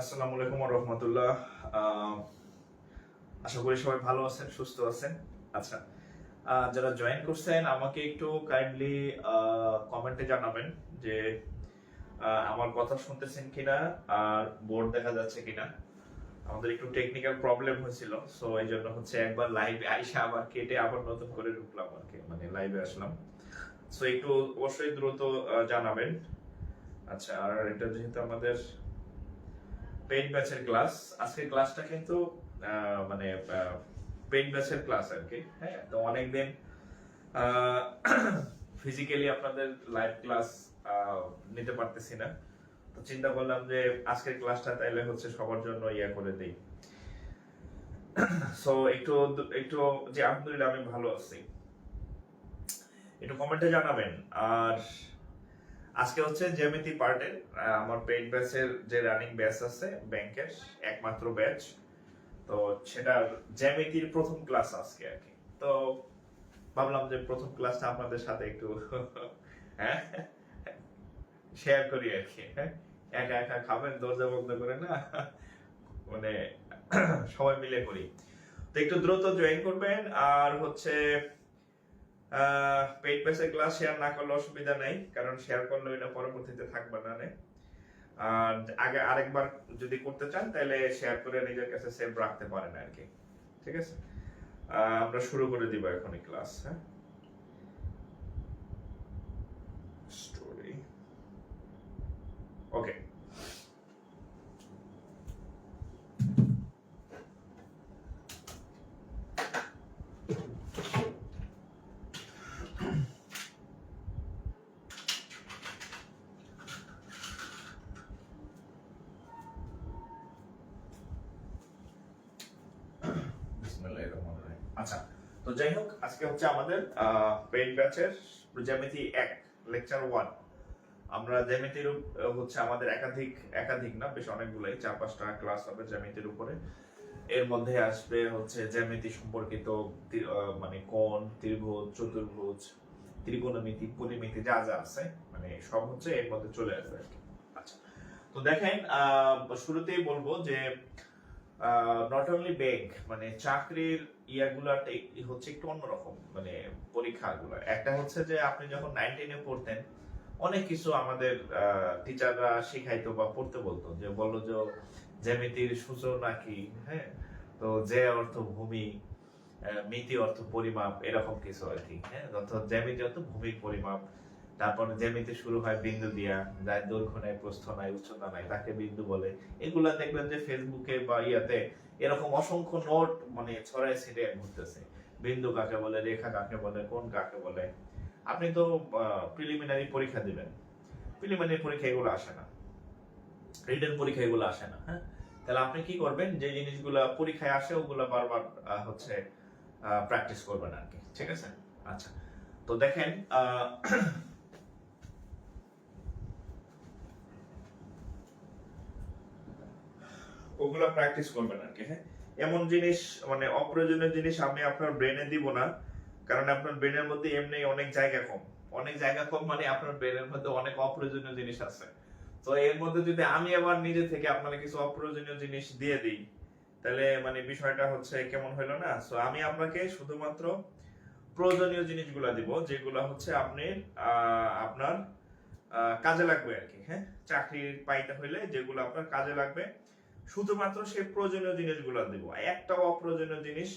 আসসালামু আলাইকুম ওয়া রাহমাতুল্লাহ। আশা করি সবাই ভালো আছেন, সুস্থ আছেন। আচ্ছা, যারা জয়েন করছেন আমাকে একটু কাইন্ডলি কমেন্টে জানাবেন যে আমার কথা শুনতেছেন কিনা আর বোর্ড দেখা যাচ্ছে কিনা। আমাদের একটু টেকনিক্যাল প্রবলেম হয়েছিল, সো এই জন্য হচ্ছে একবার লাইভে আইসা আবার কেটে আবার নতুন করে ঢুকলাম আর কি, মানে লাইভে আসলাম। সো একটু অবশ্যই দ্রুত জানাবেন। আচ্ছা, আর এটা যেহেতু আমাদের পেইড ব্যাচের ক্লাস, আজকের ক্লাসটা কিন্তু মানে পেইড ব্যাচের ক্লাস আর কি। হ্যাঁ, তো অনেকদিন ফিজিক্যালি আপনাদের লাইভ ক্লাস নিতে পারতেছি না, তো চিন্তা করলাম যে আজকের ক্লাসটা তাইলে হচ্ছে সবার জন্য ইয়া করে দেই। সো একটু একটু যে আলহামদুলিল্লাহ আমি ভালো আছি, একটু কমেন্টে জানাবেন। আর আজকে হচ্ছে জ্যামিতি পার্টের আমার পেইড ব্যাচের যে রানিং ব্যাচ আছে ব্যাংকের একমাত্র ব্যাচ, তো সেটার জ্যামিতির প্রথম ক্লাস আজকে আর কি। তো ভাবলাম যে প্রথম ক্লাসটা আপনাদের সাথে একটু হ্যাঁ শেয়ার করি আর কি। হ্যাঁ, একা একা খাবেন দরজা বন্ধ করে না, মানে সবাই মিলে করি। তো একটু দ্রুত জয়েন করবেন। আর হচ্ছে পেইড ব্যাচের ক্লাস শেয়ার না করলে অসুবিধা নেই, কারণ শেয়ার করলে ওইটা পরবর্তীতে থাকবে না। আর আগে আরেকবার যদি করতে চান তাহলে শেয়ার করে নিজের কাছে সেভ রাখতে পারেন আর কি। ঠিক আছে, আমরা শুরু করে দিব এখনই ক্লাস। হ্যাঁ, স্টোরি ওকে। আচ্ছা, তো যাই হোক, আজকে হচ্ছে আমাদের পেইড ব্যাচের জ্যামিতি 1 লেকচার 1। আমরা জ্যামিতির হচ্ছে আমাদের একাধিক একাধিক না, বেশ অনেকগুলাই 4-5টা ক্লাস হবে জ্যামিতির উপরে। এর মধ্যে আসবে হচ্ছে জ্যামিতি সম্পর্কিত মানে কোণ, ত্রিভুজ, চতুর্ভুজ, ত্রিকোণমিতি, পরিমিতি যা যা আছে, মানে সব হচ্ছে এর মধ্যে চলে আসবে আর কি। আচ্ছা, তো দেখেন শুরুতেই বলবো যে নট অনলি ব্যাংক, মানে চাকরির ইয়াগুলাতে হচ্ছে একটু অন্যরকম, মানে পরীক্ষাগুলো। একটা হচ্ছে যে আপনি যখন 9-10-এ পড়তেন অনেক কিছু আমাদের টিচাররা শিখাইতো বা পড়তে বলতো, যে বললো যে জ্যামিতির সূচনা কি। হ্যাঁ, তো যে অর্থ ভূমি, মিতি অর্থ পরিমাপ, এরকম কিছু আর কি। হ্যাঁ, অর্থাৎ জ্যামিতি অর্থ ভূমির পরিমাপ। তারপর জ্যামিতি শুরু হয় বিন্দু দিয়া, যার দৈর্ঘ্য নাই, প্রস্থ নাই, উচ্চতা নাই, তাকে বিন্দু বলে। এগুলা দেখবেন যে ফেসবুকে বা ইয়াতে এরকম অসংখ্য নোট মানে ছড়ায় ছিটিয়ে ঘুরতেছে। বিন্দু কাকে বলে, রেখা কাকে বলে, কোণ কাকে বলে। আপনি তো প্রিলিমিনারি পরীক্ষা দিবেন, প্রিলিমিনারি পরীক্ষা এগুলো আসে না, রিটেন পরীক্ষা এগুলো আসে না। হ্যাঁ, তাহলে আপনি কি করবেন, যে জিনিসগুলো পরীক্ষায় আসে ওগুলো বারবার হচ্ছে প্র্যাকটিস করবেন আর কি। ঠিক আছে, আচ্ছা, তো দেখেন ওগুলো প্র্যাকটিস করবেন আর কি। হ্যাঁ, এমন জিনিস মানে অপ্রয়োজনীয় জিনিস আমি আপনার ব্রেনে দিব না, কারণ আপনার ব্রেনের মধ্যে এমনি অনেক জায়গা কম। অনেক জায়গা কম মানে আপনার ব্রেনের মধ্যে অনেক অপ্রয়োজনীয় জিনিস আছে। তো এর মধ্যে যদি আমি আবার নিজে থেকে আপনাকে কিছু অপ্রয়োজনীয় জিনিস দিয়ে দিই, তাহলে মানে বিষয়টা হচ্ছে কেমন হইলো না। সো আমি আপনাকে শুধুমাত্র প্রয়োজনীয় জিনিসগুলো দিব, যেগুলো হচ্ছে আপনি আপনার কাজে লাগবে আর কি। হ্যাঁ, চাকরি পাইতে হইলে যেগুলো আপনার কাজে লাগবে, শুধুমাত্র সেই প্রয়োজনীয় জিনিসগুলো দিব। একটাও অপ্রয়োজনীয় জিনিস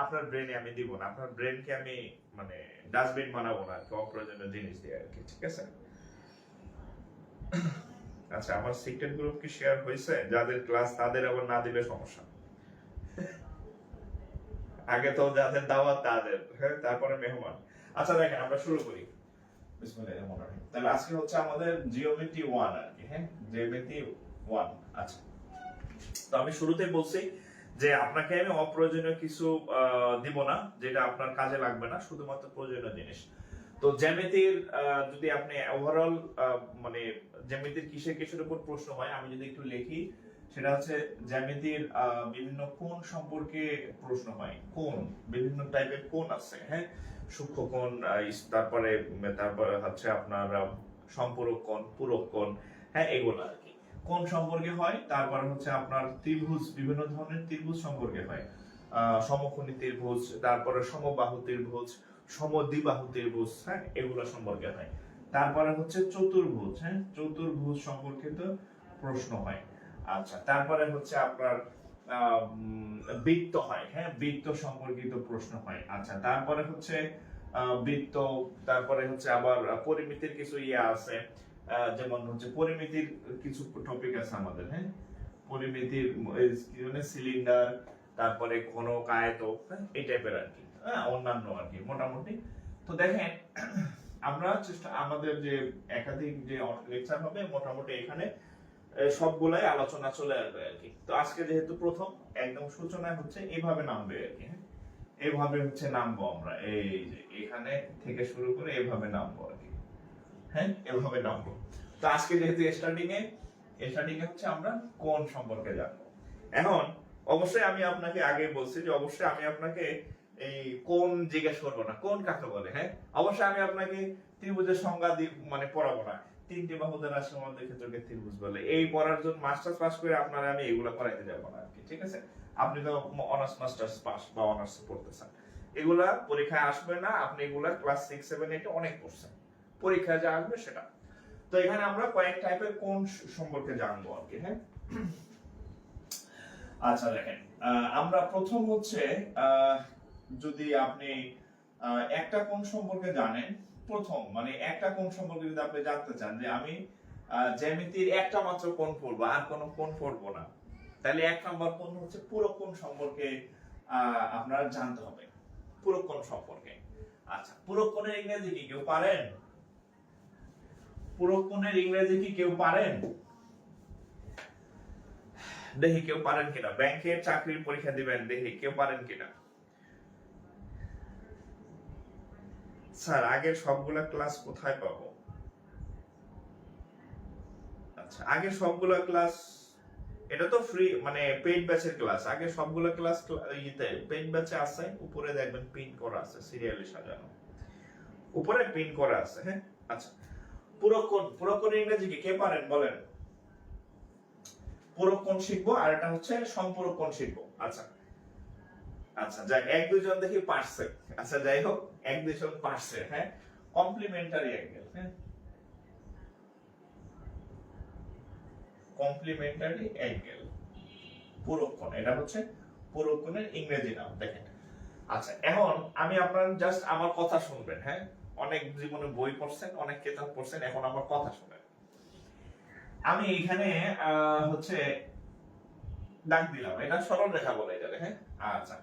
আপনার ব্রেনে আমি দিব না। আপনার ব্রেনকে আমি মানে ডাস্টবিন বানাবো না আর কি, অপ্রয়োজনীয় জিনিস দিয়ে আর কি। ঠিক আছে, আচ্ছা, আমার সিক্রেট গ্রুপ কি শেয়ার হয়েছে? যাদের ক্লাস তাদের আবার না দিলে সমস্যা। আগে তো যাদের দাওয়াত তাদের, হ্যাঁ, তারপরে মেহমান। আচ্ছা, দেখেন আমরা শুরু করি। বিসমিল্লাহির রহমানির রহিম। তাহলে আজকে হচ্ছে আমাদের জিওমেট্রি 1 আর কি। হ্যাঁ, জিওমেট্রি 1। আচ্ছা, তো আমি শুরুতেই বলছি যে আপনাকে আমি অপ্রয়োজনীয় কিছু দিব না, যেটা আপনার কাজে লাগবে না, শুধুমাত্র প্রয়োজনীয় জিনিস। তো জ্যামিতির যদি আপনি ওভারঅল মানে জ্যামিতির কিসের কিসের উপর প্রশ্ন হয়, আমি যদি একটু লিখি, সেটা হচ্ছে জ্যামিতির বিভিন্ন কোণ সম্পর্কে প্রশ্ন হয়। কোণ, বিভিন্ন টাইপের কোণ আছে। হ্যাঁ, সূক্ষ্ম কোণ, তারপরে তারপরে হচ্ছে আপনার সম্পূরক কোণ, পূরক কোণ। হ্যাঁ, এগুলো আর কি। কোণ সম্পর্কে হয়, তারপরে হচ্ছে আপনার ত্রিভুজ, বিভিন্ন ধরনের ত্রিভুজ সম্পর্কে হয়, সমকোণী ত্রিভুজ, তারপরে সমবাহু ত্রিভুজ, সমদ্বিবাহু ত্রিভুজ, হ্যাঁ, এগুলো সম্পর্কে হয়। তারপরে হচ্ছে চতুর্ভুজ, হ্যাঁ, চতুর্ভুজ সম্পর্কিত প্রশ্ন হয়। আচ্ছা, তারপরে হচ্ছে আপনার বৃত্ত হয়, হ্যাঁ, বৃত্ত সম্পর্কিত প্রশ্ন হয়। আচ্ছা, তারপরে হচ্ছে বৃত্ত, তারপরে হচ্ছে আবার পরিমিতির কিছু আছে, যেমন হচ্ছে পরিমিতির কিছু টপিক আছে আমাদের, হ্যাঁ, পরিমিতির মানে সিলিন্ডার, তারপরে ঘনক, আয়তক, হ্যাঁ, এই টাইপের আর কি, হ্যাঁ, অন্যান্য আর কি মোটামুটি। তো দেখেন আমরা আমাদের যে একাধিক যে লেকচার হবে মোটামুটি এখানে সবগুলাই আলোচনা চলে আসবে আর কি। তো আজকে যেহেতু প্রথম, একদম সূচনায় হচ্ছে এইভাবে নামবে আর কি, হ্যাঁ, এইভাবে হচ্ছে নামবো আমরা, এই যে এখানে থেকে শুরু করে এইভাবে নামবো আর কি, হ্যাঁ, এভাবে নামবো। তো আজকে যেহেতু স্টার্টিং এ হচ্ছে আমরা কোণ সম্পর্কে জানবো। এখন অবশ্যই আমি আপনাকে আগে বলছি যে অবশ্যই আমি আপনাকে এই কোণ জিজ্ঞেস করবো না, কোণ কাকে বলে, হ্যাঁ, অবশ্যই আমি আপনাকে ত্রিভুজের সংজ্ঞা মানে পড়াবো না, তিনটি বাহু দ্বারা সমান ক্ষেত্রকে ত্রিভুজ বলে, এই পড়ার জন্য মাস্টার্স পাস করে আপনারা আমি এগুলা পড়াইতে যাবো না আর কি, ঠিক আছে? আপনি তো অনার্স মাস্টার্স পাস বা অনার্স পড়তেছেন, এগুলা পরীক্ষায় আসবে না, আপনি এগুলা ক্লাস 6 7 8 অনেক পড়ছেন, পরীক্ষায় যা আসবে সেটা। তো এখানে আমরা কয়েক টাইপের কোণ সম্পর্কে জানবো আর কি, হ্যাঁ। আচ্ছা দেখেন, আমরা প্রথম হচ্ছে যদি আপনি একটা কোণ সম্পর্কে জানেন, প্রথম মানে একটা কোণ সম্পর্কে যদি আপনি জানতে চান যে আমি জ্যামিতির একটা মাত্র কোণ পড়বো আর কোনো কোণ পড়বো না, তাহলে এক নম্বর কোণ হচ্ছে পুরোকোণ সম্পর্কে আপনার জানতে হবে, পুরোকোণ সম্পর্কে। আচ্ছা, পুরোকোণের ইংরেজি কি কেউ পারেন? পুরোকোণের ইংরেজি কি কেউ পারেন? দেখি কেউ পারেন কিনা, ব্যাংকের চাকরির পরীক্ষা দিবেন, দেখি কেউ পারেন কিনা। স্যার আগের সবগুলা ক্লাস কোথায় পাবো? আচ্ছা, আগের সবগুলা ক্লাস, এটা তো ফ্রি মানে পেইড ব্যাচের ক্লাস, আগে সবগুলা ক্লাস ইতে পেইড ব্যাচে আছে, উপরে দেখবেন পিন করা আছে, সিরিয়ালি সাজানো, উপরে পিন করা আছে, হ্যাঁ। আচ্ছা, পুরোকোণ ইংরেজি কি কে পারেন বলেন? পুরোকোণ শিখবো আর এটা হচ্ছে সম্পূরকোণ শিখবো। আচ্ছা আচ্ছা, যাই এক দুইজন দেখি পারছে। আচ্ছা যাই হোক, এক দুইজন পারছে, হ্যাঁ, কমপ্লিমেন্টারি অ্যাঙ্গেল, হ্যাঁ, কমপ্লিমেন্টারি অ্যাঙ্গেল, পুরোকোণ, এটা হচ্ছে পুরোকোণের ইংরেজি নাম, দেখেন। আচ্ছা, এখন আমি আপনার জাস্ট আমার কথা শুনবেন, হ্যাঁ, অনেক জীবনে বই পড়ছেন, অনেক কিতাব পড়ছেন, এখন আমার কথা শুনেন। আমি এখানে হচ্ছে দাগ দিলাম, এটা সরল রেখা বলে যাবে, হ্যাঁ। আচ্ছা,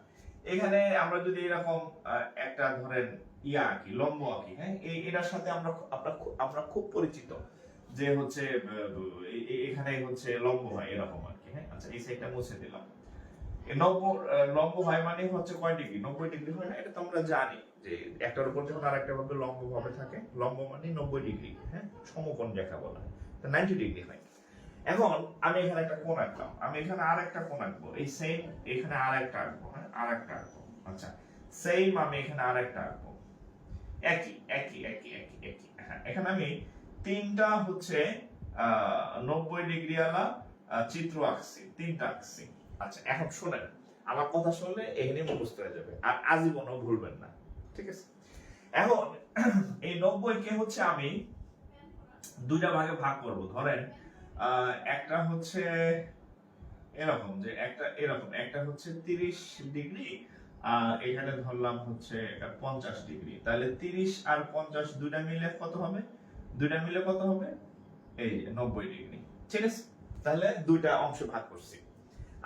এখানে আমরা যদি এরকম একটা ধরেন ইয়া আঁকি, লম্ব আঁকি, হ্যাঁ, এটার সাথে আমরা খুব পরিচিত যে হচ্ছে এখানে হচ্ছে লম্ব হয় এরকম আর কি, হ্যাঁ। আচ্ছা, এই সাইডটা মুছে দিলাম। লম্ব হয় মানে হচ্ছে কয় ডিগ্রি? 90 ডিগ্রি হয় না? এটা তো আমরা জানি যে একটার উপর যখন আরেকটা ভাবে লম্ব ভাবে থাকে, লম্ব মানে 90 ডিগ্রি, হ্যাঁ, সমকোণ রেখা বলা হয়, তো 90 ডিগ্রি হয়। এখন আমি এখানে একটা কোণ আঁকলাম, আমি এখানে আরেকটা কোণ আঁকবো, এই সেম এখানে আরেকটা আঁকবো, হ্যাঁ, আরেকটা আঁকবো। আচ্ছা, সেম আমি এখানে আরেকটা আঁকবো, একই একই একই একই একই, হ্যাঁ, এখানে আমি তিনটা হচ্ছে 90 ডিগ্রি আলা চিত্র আঁকছি, তিনটা আঁকছি। আচ্ছা, এখন শুনেন, আমার কথা শুনলে এখানে মুখস্থ হয়ে যাবে আর আজীবনও ভুলবেন না, ঠিক আছে? এখন এই 90 কে হচ্ছে আমি দুইটা ভাগে ভাগ করব, ধরেন একটা হচ্ছে এরকম, যে একটা এরকম, একটা হচ্ছে 30 ডিগ্রি, এখানে ধরলাম হচ্ছে 50 ডিগ্রি, তাহলে 30 আর 50 দুইটা মিলে কত হবে? দুইটা মিলে কত হবে? এই 90 ডিগ্রি, ঠিক আছে? তাহলে দুইটা অংশ ভাগ করছি।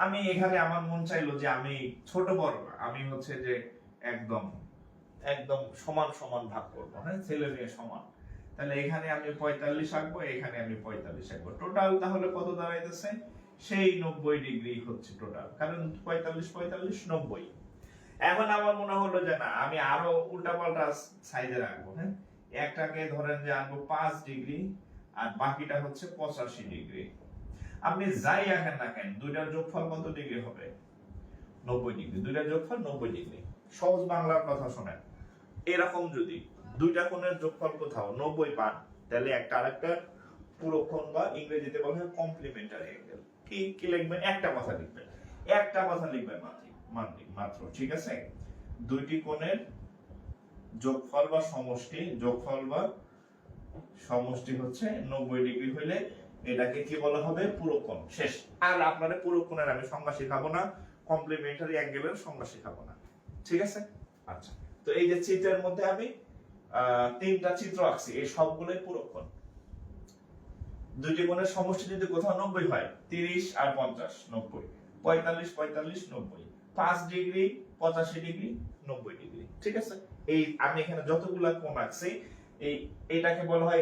আমি এখানে আমার মন চাইলো যে আমি ছোট বড় না, আমি হচ্ছে যে একদম একদম সমান সমান ভাগ করবো, হ্যাঁ, ছেলে মেয়ে সমান। তাহলে এখানে আমি 45 আঁকবো, এখানে আমি 45 আঁকবো, টোটাল তাহলে কত দাঁড়াইতেছে? সেই 90 ডিগ্রি হচ্ছে টোটাল, কারণ 45 45 90। এখন আমার মনে হলো যে না, আমি আরো উল্টাপাল্টা সাইজে রাখবো, হ্যাঁ, একটাকে ধরেন যে আনবো 5 ডিগ্রি আর বাকিটা হচ্ছে 85 ডিগ্রি। আপনি যাই আঁকেন না কেন, দুইটার যোগফল কত ডিগ্রি হবে? 90 ডিগ্রি, দুইটার যোগফল 90 ডিগ্রি। সহজ বাংলার কথা শোনেন, এরকম যদি দুইটা কোণের যোগফল কোথাও 90 পান, তাহলে একটা আরেকটার পুরো কোণ বা ইংরেজিতে বলা হয় কমপ্লিমেন্টারি অ্যাঙ্গেল। কি কি লিখবেন? একটা কথা লিখবেন, একটা কথা লিখবেন মাত্র, ঠিক আছে? দুইটি কোণের যোগফল বা সমষ্টি হচ্ছে 90 ডিগ্রি হইলে এটাকে কি বলা হবে? পুরো কোণ। শেষ। আর আপনারা পুরো কোণের আমি সংজ্ঞা শেখাবো না, কমপ্লিমেন্টারি অ্যাঙ্গেলের সংজ্ঞা শেখাবো না, ঠিক আছে? আচ্ছা, তো এই যে চিত্রের মধ্যে আমি তিনটা চিত্র আঁকছি, এই সবগুলোই পুরো কোণ। দুইটি কোণের সমষ্টি যদি কোথাও 90 হয়, 30 আর 50 90, 45 45 90, 5 ডিগ্রি 85 ডিগ্রি 90 ডিগ্রি, ঠিক আছে? এই আমি এখানে যতগুলা কোণ আঁকছি, এটাকে বলা হয়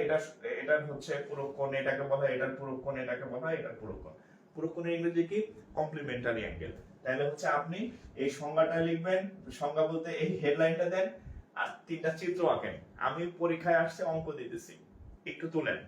এটার হচ্ছে পুরো কোণ, এটাকে বলা হয় এটার পুরো কোণ, এটাকে বলা হয় এটার পুরো কোণ। পুরো কোণের ইংরেজি কি? Complimentary angle. তাহলে হচ্ছে আপনি এই সংজ্ঞাটা লিখবেন, সংজ্ঞা বলতে এই হেডলাইনটা দেন আর তিনটা চিত্র আঁকেন। আমি পরীক্ষায় আসছে অঙ্ক দিতেছি, একটু তুলেন।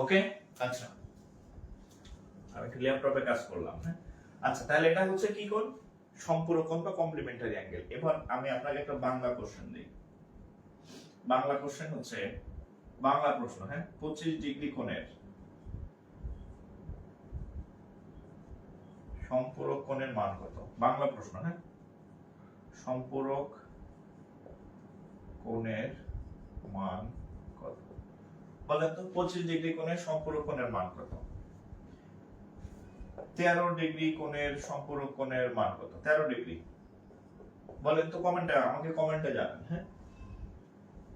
ওকে, আচ্ছা, আমি একটু ল্যাপটপে কাজ করলাম, হ্যাঁ। আচ্ছা, তাহলে এটা হচ্ছে কি কোণ? সম্পূরক কোণ বা কমপ্লিমেন্টারি অ্যাঙ্গেল। এবার আমি আপনাকে একটা বাংলা কোশ্চেন দিই। বাংলা কোশ্চেন হচ্ছে, বাংলা প্রশ্ন, হ্যাঁ, 25 ডিগ্রি কোণের সম্পূরক কোণের মান কত? বাংলা প্রশ্ন, হ্যাঁ। সম্পূরক কোণের মান কত? বলেন তো, 25 ডিগ্রি কোণের সম্পূরক কোণের মান কত? 13 ডিগ্রি কোণের সম্পূরক কোণের মান কত? 13 ডিগ্রি বলেন তো, কমেন্টে, আমাকে কমেন্টে জানান, হ্যাঁ।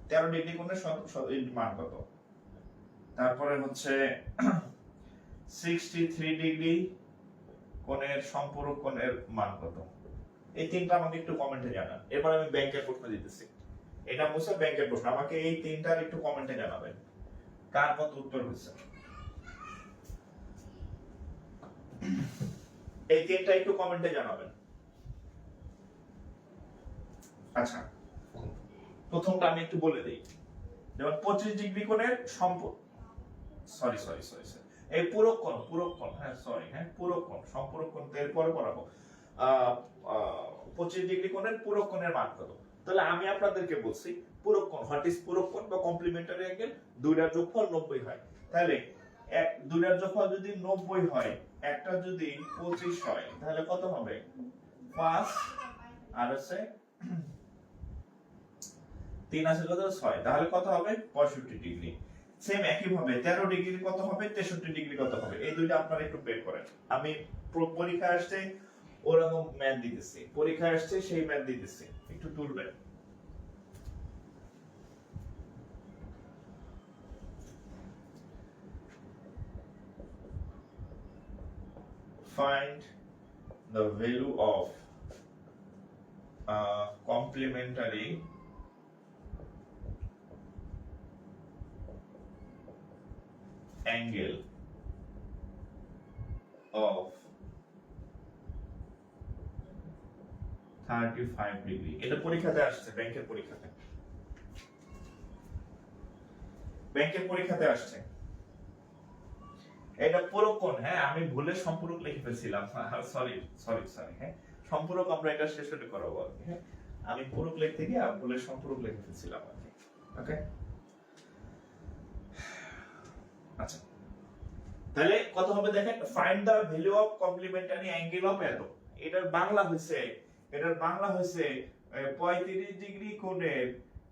13 ডিগ্রি কোণের মান কত? তারপরে হচ্ছে 63 ডিগ্রি কোণের সম্পূরক কোণের মান কত? এই তিনটা আমাকে একটু কমেন্টে জানান। এবার আমি ব্যাংকের প্রশ্ন দিতেছি, এটা মুছে ব্যাংকের প্রশ্ন, আমাকে এই তিনটার একটু কমেন্টে জানাবেন কার মত উত্তর হয়েছে। এই তিনটা একটু কমেন্টে জানাবেন। আচ্ছা, প্রথমটা আমি একটু বলে দেই। যেমন 25 ডিগ্রি কোণের সরি সরি সরি এই পুরো কোণ, হ্যাঁ সরি, হ্যাঁ পুরো কোণ, সম্পূরক কোণ এর পরে পড়াবো। 25 ডিগ্রি কোণের পুরো কোণের মান কত? তাহলে আমি আপনাদেরকে বলছি পুরো কোণ, হোয়াট ইজ পুরো কোণ বা কমপ্লিমেন্টারি অ্যাঙ্গেল? দুইটার যোগফল 90 হয়। তাহলে দুইটার যোগফল যদি 90 হয়, একটা যদি 25 হয়, তাহলে কত হবে? 5 আর আছে 3 আছে কত? 6, তাহলে কত হবে? 65 ডিগ্রি। সেম একই ভাবে 13 ডিগ্রি কত হবে? 63 ডিগ্রি কত হবে? এই দুইটা আপনারা একটু বের করেন। আমি পরীক্ষা আসছে ওরকম ম্যাথ দিতেছি, পরীক্ষা আসছে সেই ম্যাথ দিতেছি, একটু তুলবেন। Find the value of complementary angle of 35 degree. এটা পরীক্ষাতে আসছে, ব্যাংকের পরীক্ষাতে আসছে। এটা পুরো কোণ, হ্যাঁ আমি ভুলে সম্পূরক লিখে ফেলছিলাম, সরি সরি সরি, হ্যাঁ সম্পূরক আমরা এটা শেষ হতে করাবো, হ্যাঁ। আমি পূরক লিখতে গিয়ে ভুলের সম্পূরক লিখে ফেলছিলাম আর কি। ওকে, আচ্ছা তাহলে কত হবে দেখেন, find the value of complementary angle of এত। এটার বাংলা হইছে 35 ডিগ্রি কোণের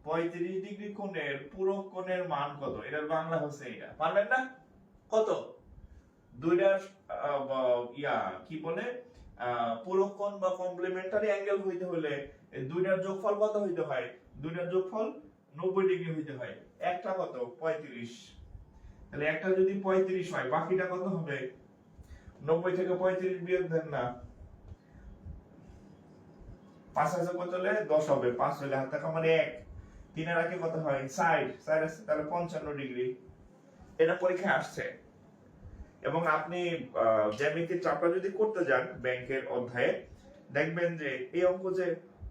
35 ডিগ্রি কোণের পূরক কোণের মান কত। এটার বাংলা হচ্ছে এটা, পারবেন না? কত? দুইটার কি বলে পূরক কোণ বা কমপ্লিমেন্টারি অ্যাঙ্গেল হইতে হলে দুইটার যোগফল কত হইতে হয়? দুইটার যোগফল 90 ডিগ্রি হইতে হয়। একটা কত? 35। তাহলে একটা যদি 35 হয় বাকিটা কত হবে? 90 থেকে 35 বিয়োগ দেন না, 5 আছে কত হলে 10 হবে, 5 হলে হাতে কামারে 1, 3 এর আগে কত হয়? 60 আছে তাহলে 55 ডিগ্রি। এটা পরীক্ষায় আসছে। এবং আপনি জ্যামিতির চাপটা যদি করতে যান ব্যাংকের অধ্যায়ে, দেখবেন যে এই অঙ্ক যে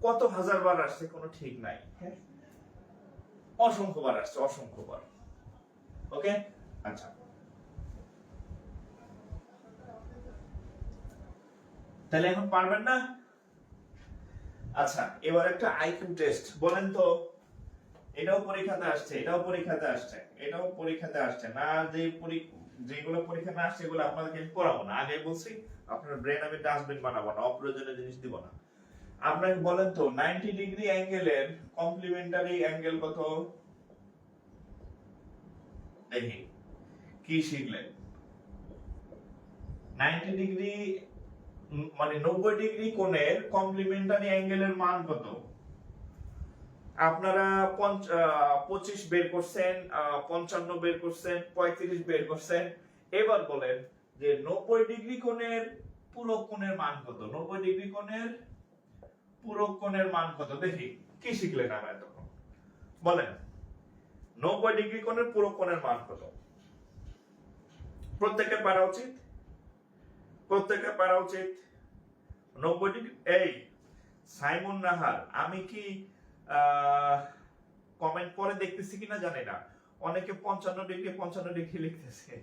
কত হাজার বার আসছে কোনো ঠিক নাই। হ্যাঁ, অসংখ্য বার আসছে, অসংখ্য বার। ওকে, আচ্ছা তাহলে এখন পারবেন না? আচ্ছা এবার একটা আইকিউ টেস্ট বলেন তো। এটাও পরীক্ষাতে আসছে, এটাও পরীক্ষাতে আসছে, এটাও পরীক্ষাতে আসছে না। যেগুলো পরীক্ষা না আসছে এগুলো আপনাদেরকে আমি পড়াবো না। আগে বলছি আপনার ব্রেন আমি ডাস্টবিন বানাবো না, অপ্রয়োজনীয় জিনিস দিব না। আপনাকে বলেন তো 90 ডিগ্রি অ্যাঙ্গেলের কমপ্লিমেন্টারি অ্যাঙ্গেল কত? দেখি কি শিখলেন। 90 ডিগ্রি মানে 90 ডিগ্রি কোণের কমপ্লিমেন্টারি অ্যাঙ্গেলের মান কত? আপনারা 25 বের করছেন, 55 বের করছেন, 35 বের করছেন। এবার বলেন যে 90 ডিগ্রি কোণের পূরক কোণের মান কত? 90 ডিগ্রি কোণের পূরক কোণের মান কত? দেখি কি শিখলেন আমরা এতক্ষণ, বলেন 90 ডিগ্রি কোণের পূরক কোণের মান কত? প্রত্যেকের পারা উচিত, প্রত্যেকের পারা উচিত। 90 ডিগ্রি। এই সাইমন নাহার, আমি কি কমেন্ট পরে দেখতেছি কিনা জানি না, অনেকে 55 ডিগ্রি লিখতেছে।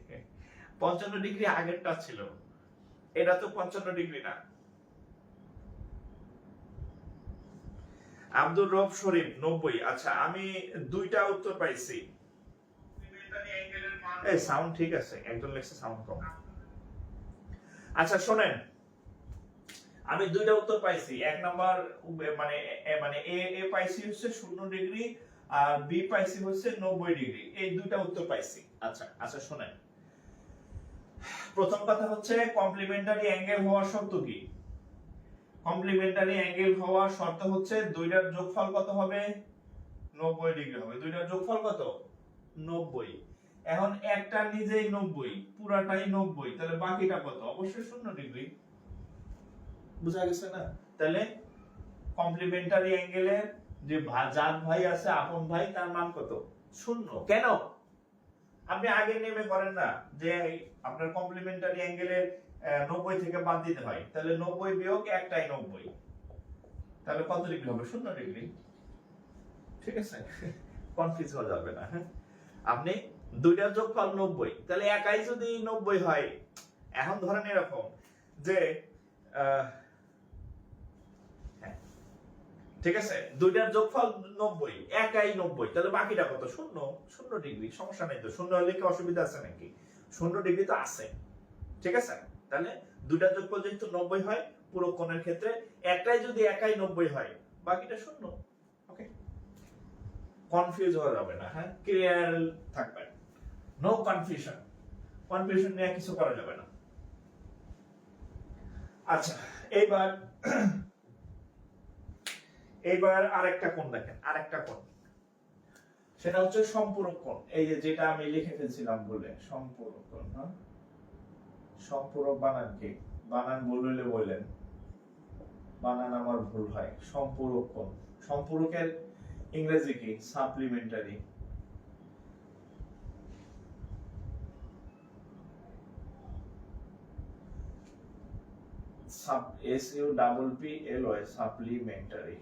55 ডিগ্রি আগেরটা ছিল, এটা তো 55 ডিগ্রি না। আব্দুর রব শরীফ 90। আচ্ছা আমি দুইটা উত্তর পাইছি। এই সাউন্ড ঠিক আছে, একজন লেখছে সাউন্ড কম। আচ্ছা শোনেন, আমি দুইটা উত্তর পাইছি। এক নাম্বার মানে এ পাইছি হচ্ছে 0 ডিগ্রি আর বি পাইছি হচ্ছে 90 ডিগ্রি। এই দুইটা উত্তর পাইছি। আচ্ছা আচ্ছা শোনেন, প্রথম কথা হচ্ছে কমপ্লিমেন্টারি অ্যাঙ্গেল হওয়ার শর্ত কি? কমপ্লিমেন্টারি অ্যাঙ্গেল হওয়ার শর্ত হচ্ছে দুইটার যোগফল কত হবে? 90 ডিগ্রি হবে। দুইটার যোগফল কত? 90। এখন একটা নিজেই 90, পুরাটাই 90, তাহলে বাকিটা কত? অবশ্যই 0 ডিগ্রি। বুঝা গেছে না? তাহলে কমপ্লিমেন্টারি অ্যাঙ্গেলের যে জাত ভাই আছে, আপন ভাই, তার মান কত? 0। কেন? আপনি আগে নেমে করেন না যে আপনার কমপ্লিমেন্টারি অ্যাঙ্গেলের 90 থেকে বাদ দিতে হয়, তাহলে 90 বিয়োগ একটাই 90, তাহলে কত ডিগ্রি হবে? 0 ডিগ্রি। ঠিক আছে, কনফিউজ হওয়া যাবে না। হ্যাঁ, আপনি দুইটার যোগফল 90, তাহলে একাই যদি 90 হয়, এখন ধরেন এরকম যে ঠিক আছে, দুইটার যোগফল 90, একাই 90, তাহলে বাকিটা কত? 0 ডিগ্রি। সমস্যা নেই তো, 0 হলে কি অসুবিধা আছে নাকি? 0 ডিগ্রি তো আছে। ঠিক আছে, তাহলে দুইটার যোগফল যেহেতু 90 হয় পুরো কোণের ক্ষেত্রে, একটাই যদি একাই 90 হয়, বাকিটা 0। ওকে, কনফিউজ হওয়া যাবে না। হ্যাঁ, ক্লিয়ার থাকবেন, নো কনফিউশন। কনফিউশন নিয়ে কিছু করা যাবে না। আচ্ছা এইবার আরেকটা কোণ দেখেন, আরেকটা কোণ, সেটা হচ্ছে সম্পূরক কোণ। এই যে যেটা আমি লিখে ফেলছিলাম বলে সম্পূরক কোণ। হ্যাঁ, সম্পূরক বানান কি? বানান ভুল হইলে বললেন, বানান আমার ভুল হয়। সম্পূরক কোণ, সম্পূরকের ইংরেজি কি? সাপ্লিমেন্টারি। সাপ্লিমেন্টারি।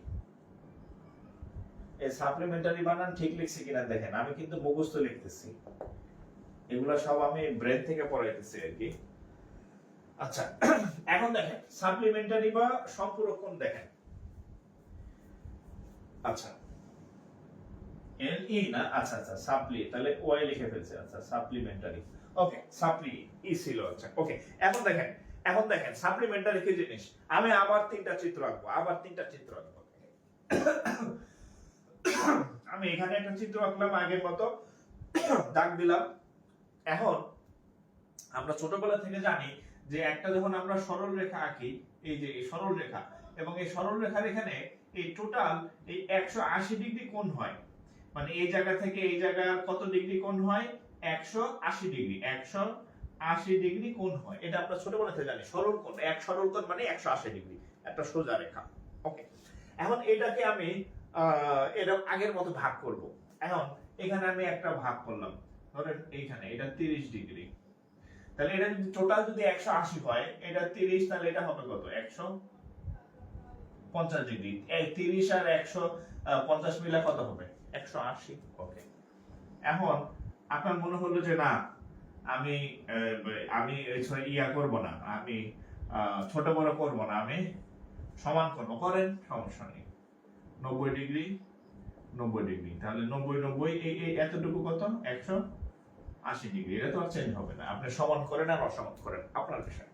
এই সাপ্লিমেন্টারি বানান ঠিক লিখছি কিনা দেখেন, আমি কিন্তু মুখস্থ লিখতেছি, এগুলা সব আমি ব্রেন থেকে পড়াইতেছি আর কি। আচ্ছা এখন দেখেন সাপ্লিমেন্টারি বা সম্পূরক কোণ দেখেন, আচ্ছা এল ই না, আচ্ছা আচ্ছা সাপ্লি, তাহলে ওয়াই লিখে ফেলছে, আচ্ছা সাপ্লিমেন্টারি, ওকে সাপ্লি ই ছিল, আচ্ছা ওকে। এখন দেখেন, এখন দেখেন সাপ্লিমেন্টারি কি জিনিস। আমি আবার তিনটা চিত্র আঁকবো, আবার তিনটা চিত্র আঁকবো। আমি এখানে একটা চিত্র আঁকলাম আগের মতো, দাগ দিলাম। এখন আমরা ছোটবেলা থেকে জানি যে একটা যখন আমরা সরল রেখা আঁকি, এই যে এই সরল রেখা, এবং এই সরল রেখার এখানে এই টোটাল এই 180 ডিগ্রি কোণ হয়, মানে এই জায়গা থেকে এই জায়গার কত ডিগ্রি কোণ হয়, 180 ডিগ্রি, 180 ডিগ্রি কোণ হয়। এটা আমরা ছোটবেলা থেকে জানি, সরল কোণ, এক সরল কোণ মানে 180 ডিগ্রি, একটা সোজা রেখা। ওকে, এখন এটাকে আমি এরকম আগের মতো ভাগ করব। এখন এখানে আমি একটা ভাগ করলাম, ধরেন এইখানে এটা 30 ডিগ্রি, তাহলে এটা যদি টোটাল যদি 180 হয়, এটা 30, তাহলে এটা হবে কত, 150 ডিগ্রি। এই 30 আর 150 মিলে কত হবে, 180। ওকে, এখন আপনার মনে হলো যে না আমি আমি ইয়া করব না, আমি ছোট বড় করব না, আমি সমান করব, করেন সমস্যা নেই। 90 ডিগ্রি 90 ডিগ্রি, তাহলে 90 90 এই এতটুকু কত, 180 ডিগ্রি। এটা তো আর চেঞ্জ হবে না, আপনি সমান করেন আর অসমান করেন আপনার বিষয়।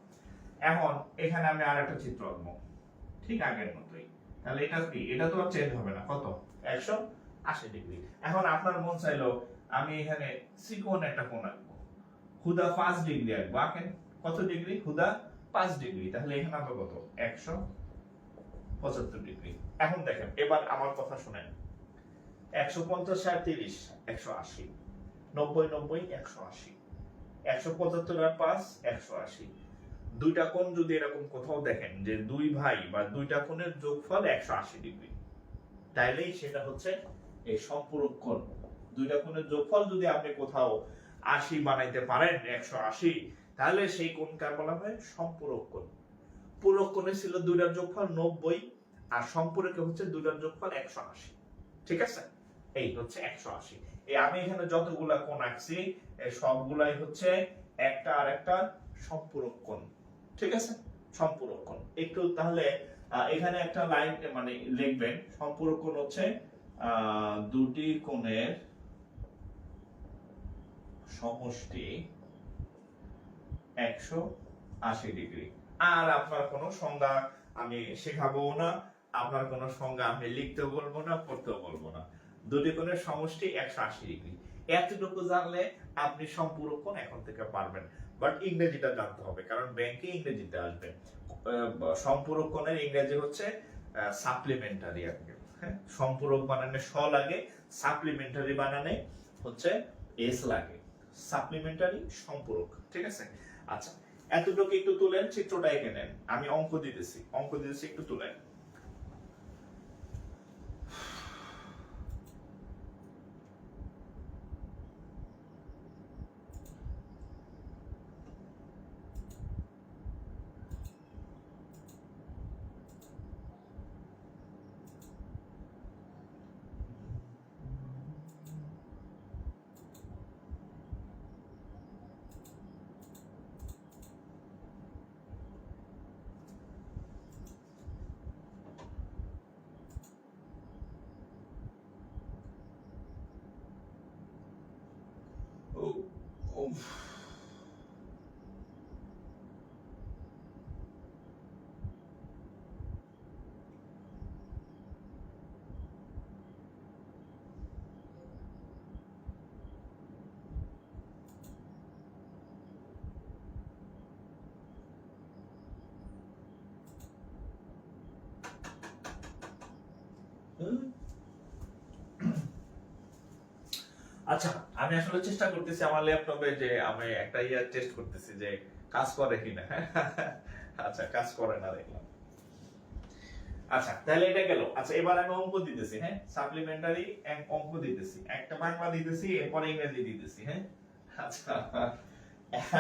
এখন এখানে আমি আর একটা চিত্র আঁকবো ঠিক আগের মতোই, তাহলে এটা কি, এটা তো আর চেঞ্জ হবে না, কত, 180 ডিগ্রি। এখন আপনার মন চাইলো আমি এখানে চিকন একটা কোণ আঁকবো, হুদা 5 ডিগ্রি আঁকবো, আঁকেন। কত ডিগ্রি, হুদা 5 ডিগ্রি, তাহলে এখানে আঁকবো কত, 175 ডিগ্রি। এখন দেখেন, এবার আমার কথা শুনেন, 150 আর 30 180, 90 90 180, 175 আর 5 180। দুইটা কোণ যদি এরকম কোথাও দেখেন যে দুই ভাই বা দুইটা কোণের যোগফল 180 ডিগ্রি, তাইলেই সেটা হচ্ছে এই সম্পূরক কোণ। দুইটা কোণের যোগফল যদি আপনি কোথাও 80 বানাইতে পারেন, 180, তাহলে সেই কোণকে বলা হয় সম্পূরক কোণ। পূরক কোণে ছিল দুইটার যোগফল 90, আর সম্পূরকে হচ্ছে দুইটার যোগফল 180। ঠিক আছে, এই হচ্ছে 180। এই আমি এখানে যতগুলা কোণ আঁকছি এই সবগুলাই হচ্ছে একটা আর একটা সম্পূরক কোণ। ঠিক আছে, সম্পূরক কোণ। একটু তাহলে এখানে একটা লাইন মানে লিখবেন, সম্পূরক কোণ হচ্ছে দুটি কোণের সমষ্টি 180 ডিগ্রি। আর আপনার কোনো সংজ্ঞা আমি শেখাবো না, আপনার কোনো সংজ্ঞা আমি লিখতে বলবো না, পড়তেও বলবো না। দুটি কোণের সমষ্টি 180 ডিগ্রি, এতটুকু জানলে আপনি সম্পূরক কোণ এখন থেকে পারবেন। বাট ইংরেজিটা জানতে হবে, কারণ ব্যাংকে ইংরেজিতে আসবে। সম্পূরক কোণের ইংরেজি হচ্ছে সাপ্লিমেন্টারি। হ্যাঁ, সম্পূরক বানানে স লাগে, সাপ্লিমেন্টারি বানানে হচ্ছে এস লাগে, সাপ্লিমেন্টারি সম্পূরক। ঠিক আছে, আচ্ছা এতটুকু একটু তুলেন, চিত্রটা এঁকে নেন, আমি অঙ্ক দিতেছি, একটু তুলেন। আচ্ছা, আমি আসলে চেষ্টা করতেছি আমার ল্যাপটপে যে আমি একটা টেস্ট করতেছি যে কাজ করে কিনা। আচ্ছা, কাজ করে না দেখলাম। আচ্ছা, তাহলে এটা গেল। আচ্ছা, এবার আমি অঙ্ক দিতেছি। হ্যাঁ, সাপ্লিমেন্টারি অঙ্ক দিতেছি, একটা বাংলা দিতেছি, এরপর ইংরেজি দিতেছি। হ্যাঁ, আচ্ছা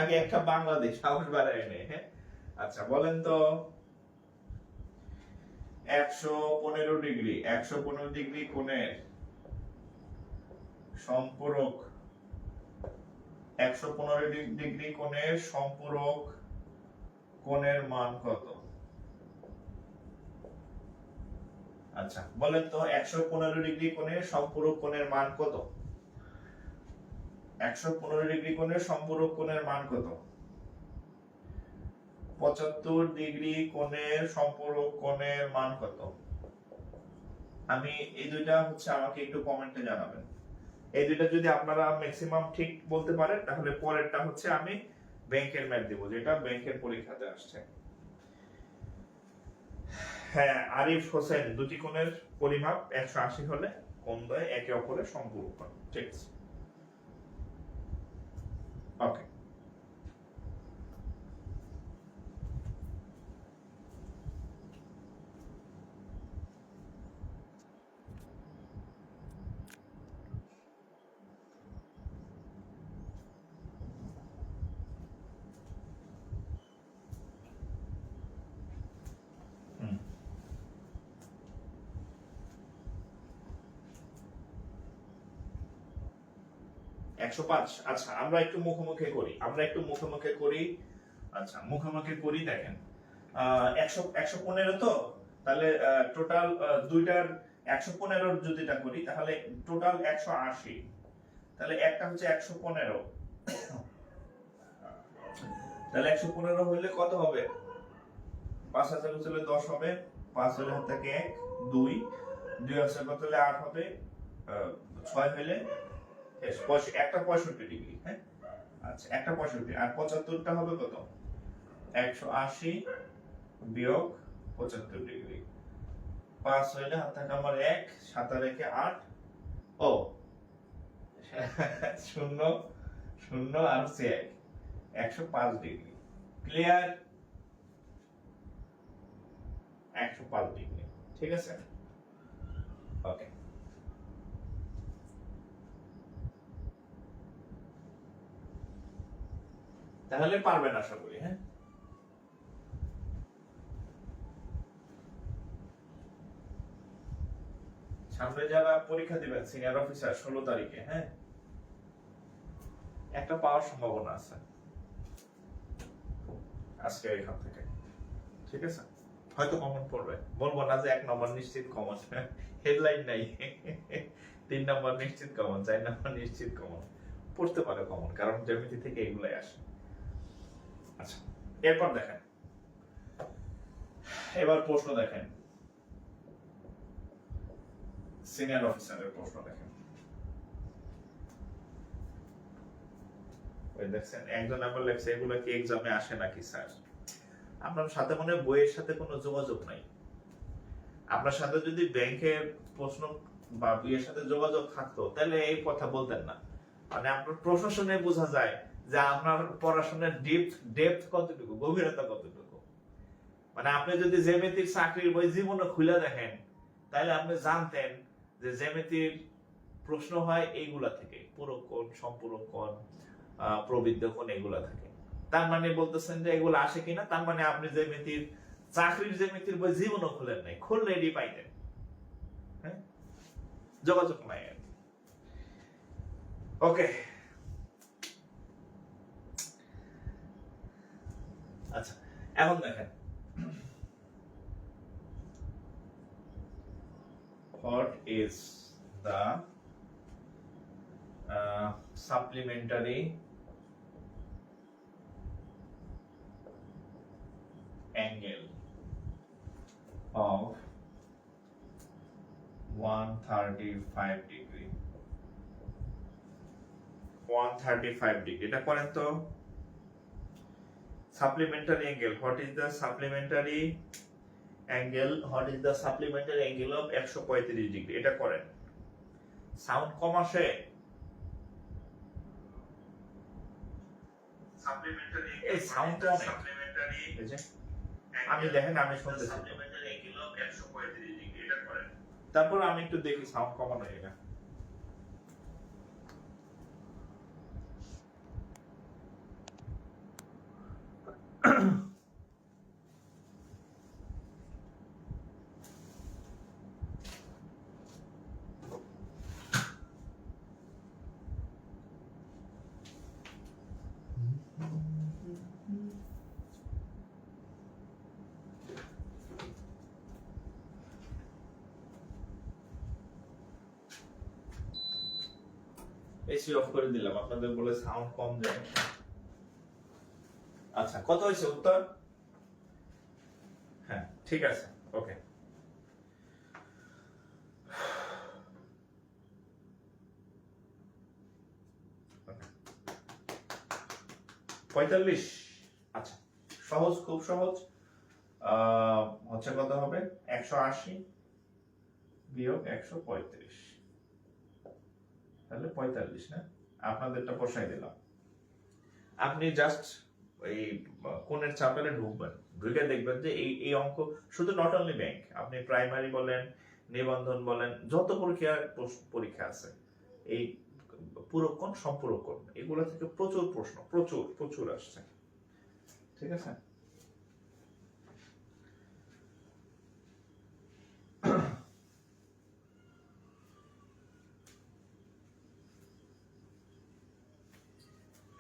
আগে একটা বাংলাদেশ সাহস বাড়ায় নেই। হ্যাঁ, আচ্ছা বলেন তো 115 ডিগ্রি, 115 ডিগ্রি কোণের সম্পূরক, 115 ডিগ্রি কোণের সম্পূরক কোণের মান কত? আচ্ছা বলেন তো 115 ডিগ্রি কোণের সম্পূরক কোণের মান কত? 115 ডিগ্রি কোণের সম্পূরক কোণের মান কত? 75 ডিগ্রি কোণের সম্পূরক কোণের মান কত? আমি এই দুইটা হচ্ছে আমাকে একটু কমেন্টে জানাবেন। এই দুইটা যদি আপনারা ম্যাক্সিমাম ঠিক বলতে পারেন তাহলে পরেরটা হচ্ছে আমি ব্যাংকের ম্যাথ দেব, যেটা ব্যাংকের পরীক্ষাতে আসছে। হ্যাঁ, আরিফ হোসেন, দুটি কোণের পরিমাপ 180 হলে কোণ দ্বয় একে অপরের সম্পূরক কোণ। ঠিক আছে, ওকে। হুম, 105। আচ্ছা আমরা একটু মুখোমুখি করি, আচ্ছা মুখোমুখি করি। দেখেন 115 তো, তাহলে টোটাল দুইটার 115 যদিটা করি তাহলে টোটাল 180। তাহলে একটা হচ্ছে 115, তাহলে 115 হইলে কত হবে? 5000 হলে 10 হবে, 5 হলে হাত থেকে 1, 2 2 আছে কত হলে 8 হবে, 6 হলে একটা 65 ডিগ্রি। হ্যাঁ, আচ্ছা একটা 65 আর 75টা হবে কত? 180 বিয়োগ 75 ডিগ্রি। 5 হইলে হাত থেকে আমার 1, 7 আর 1 8, ও 0 0 আর 1 105 ডিগ্রি। ক্লিয়ার? 105 ডিগ্রি, ঠিক আছে, ওকে। তাহলে পারবেন আশা করি। হ্যাঁ, সামনে যারা পরীক্ষা দিবেন সিনিয়র অফিসার 16 তারিখে, হ্যাঁ একটা পাওয়ার সম্ভাবনা আছে আজকে এখান থেকে, ঠিক আছে। হয়তো কমন পড়বে, বলবো না যে 1 নম্বর নিশ্চিত কমন, হেডলাইন নাই 3 নম্বর নিশ্চিত কমন, 4 নম্বর নিশ্চিত কমন, পড়তে পারে কমন, কারণ জ্যামিতি থেকে এগুলাই আসে। আচ্ছা এরপর দেখেন, এবার প্রশ্ন দেখেন, সিনিয়র অফিসারের প্রশ্ন দেখেন। ওই দেখছেন একজন আবার লেখছে এগুলো কি এক্সামে আসে নাকি স্যার? আপনার সাথে মনে হয় বইয়ের সাথে কোনো যোগাযোগ নাই। আপনার সাথে যদি ব্যাংকের প্রশ্ন বা বিয়ের সাথে যোগাযোগ থাকতো তাহলে এই কথা বলতেন না। মানে আপনার প্রশ্ন শুনে বোঝা যায় যে আপনার পড়াশোনার ডেপথ কতটুকু, গভীরতা কতটুকু। মানে আপনি যদি জ্যামিতির চাকরির বই জীবনে খুলে দেখেন তাহলে আপনি জানতেন যে জ্যামিতির প্রশ্ন হয় এইগুলা থেকে, পূরক কোণ, সম্পূরক কোণ, প্রবৃদ্ধ কোণ, এগুলা থেকে। তার মানে বলতেছেন যে এগুলো আসে কিনা, তার মানে আপনি জ্যামিতির চাকরির জ্যামিতির বই জীবনও খুলেন নাই, খুললে এটি পাইতেন। হ্যাঁ, যোগাযোগ নাই। ওকে, আচ্ছা এখন দেখেন, what is the supplementary angle of 135 degree? 135 degree, এটা করেন তো। Supplementary angle, what is the supplementary angle, what is the supplementary angle of 135 degree, এটা করেন। সাউন্ড কম আসে? সাপ্লিমেন্টারি এই সাউন্ড তো অনেক, সাপ্লিমেন্টারি এই যে আমি দেখেন আমি শুনতেছি, সাপ্লিমেন্টারি অ্যাঙ্গেল অফ 135 ডিগ্রি, এটা করেন। তারপর আমি একটু দেখি সাউন্ড কমানো যায় না। এসি অফ করে দিলাম, আপনাদের বলে সাউন্ড কম যায়। আচ্ছা, কত হয়েছে উত্তর? হ্যাঁ, ঠিক আছে, ওকে। 45। আচ্ছা, সহজ, খুব সহজ। হচ্ছে কত হবে? 180 বিয়োগ 135, তাহলে 45 না? আপনাদেরটা বসাই দিলাম। আপনি জাস্ট এই কোণের চাপেলে ঢুকবেন, ঢুকে দেখবেন যে এই এই অঙ্ক শুধু নট অনলি ব্যাংক, আপনি প্রাইমারি বলেন, নিবন্ধন বলেন, যত পরীক্ষা আছে, এই পূরক কোণ, সম্পূরক কোণ, এগুলো থেকে প্রচুর প্রশ্ন, প্রচুর প্রচুর আসছে। ঠিক আছে?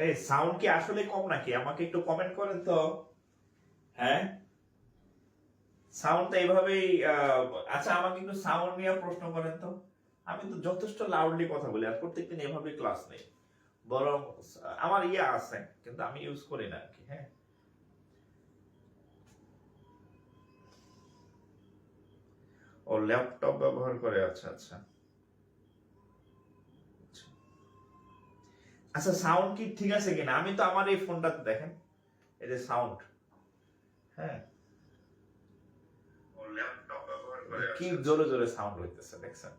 এই সাউন্ড কি আসলে কম নাকি? আমাকে একটু কমেন্ট করেন তো। হ্যাঁ, সাউন্ডটা এইভাবেই। আচ্ছা, আমাকে একটু সাউন্ড নিয়ে প্রশ্ন করেন তো। আমি তো যথেষ্ট লাউডলি কথা বলি, আর প্রত্যেকদিন এভাবে ক্লাস নেই, বরং আমার ইয়ে আছে, কিন্তু আমি ইউজ করি না আর কি। হ্যাঁ, ও ল্যাপটপ ব্যবহার করে। আচ্ছা আচ্ছা আচ্ছা, সাউন্ড কি ঠিক আছে কিনা? আমি তো আমার এই ফোনটাতে দেখেন, এই যে সাউন্ড, হ্যাঁ, ও ল্যাপটপ ব্যবহার করে, কি জোরে জোরে সাউন্ড হইতেছে, দেখছেন?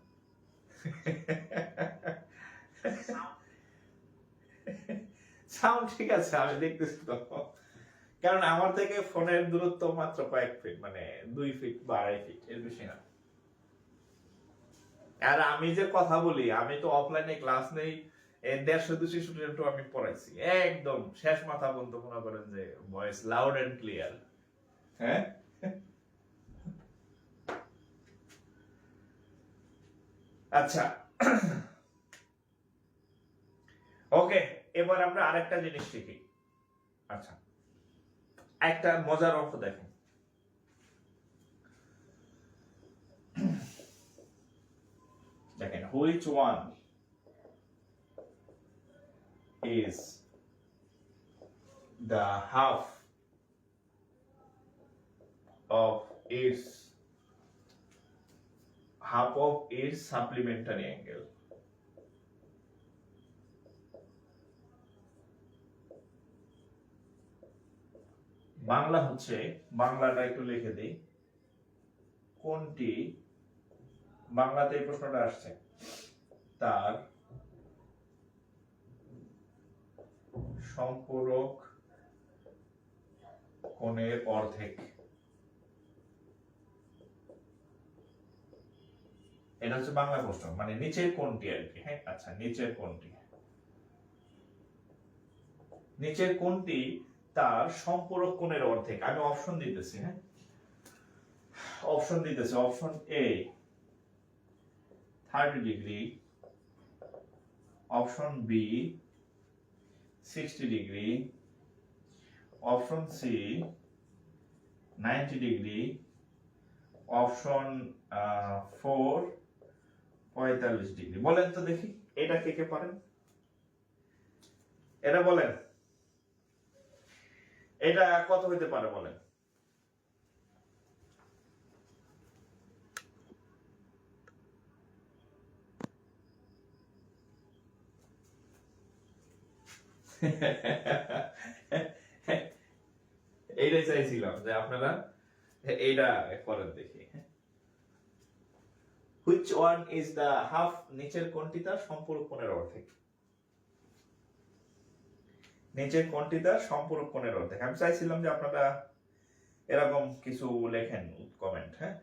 সাউন্ড ঠিক আছে, আমি দেখতেছি তো, কারণ আমার থেকে ফোনের দূরত্ব মাত্র কয়েক ফিট, মানে 2 ফিট বা 2.5 ফিট, এর বেশি না। আর আমি যে কথা বলি, আমি তো অফলাইনে ক্লাস নেই, 150-200 স্টুডেন্টও আমি পড়াইছি, একদম শেষ মাথা পর্যন্ত মনে করেন যে ভয়েস লাউড এন্ড ক্লিয়ার। হ্যাঁ, আচ্ছা, ওকে, এবার আমরা আরেকটা জিনিস শিখি। আচ্ছা, একটা মজার অঙ্ক দেখেন। দেখেন, which one is the half of its supplementary angle? Bangla হচ্ছে, বাংলাটা একটু লিখে দিই, কোনটি, বাংলাতে এই প্রশ্নটা আসছে, তার সম্পূরক কোণের অর্ধেক। এটা হচ্ছে বাংলা প্রশ্ন, মানে নিচের কোণটি আর কি। হ্যাঁ, আচ্ছা, নিচের কোণটি, নিচের কোণটি তার সম্পূরক কোণের অর্ধেক। আমি অপশন দিতেছি। হ্যাঁ, অপশন দিতেছি। Option a 30 degree, option b 60 degree, option c 90 degree, option 4 45 degree. বলেন তো দেখি, এটা কে কে পারেন? এটা বলেন, এটা কত হইতে পারে বলেন? এইটাই চাইছিলাম যে আপনারা এইটা করেন দেখি। Which one is the half, নিচের কোণটি তার সম্পূরক কোণের অর্ধেক। নিচের কোণটি তার সম্পূরক কোণের অর্ধেক। আমি চাইছিলাম যে আপনারা এরকম কিছু লেখেন কমেন্ট। হ্যাঁ,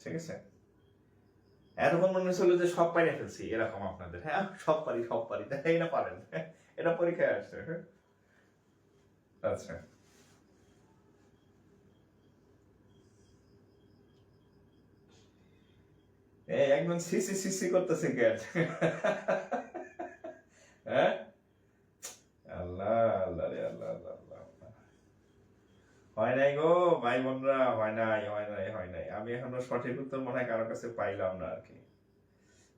ঠিক আছে। এতক্ষণ মনে হচ্ছিল যে সব পাইরে ফেলছি, এরকম আপনাদের। হ্যাঁ, সব পারি সব পারি, তাই না? পারেন, এটা পরীক্ষায় আসছে। হ্যাঁ, আচ্ছা, একদম সিসি সিসি করতেছে কেন? হ্যাঁ, আল্লাহ আল্লাহ রে আল্লাহ আল্লাহ আল্লাহ। হয় নাই গো ভাই বোনরা, হয় নাই, হয় নাই, হয় নাই। আমি এখনো সঠিক উত্তর মনে হয় কারোর কাছে পাইলাম না আর কি।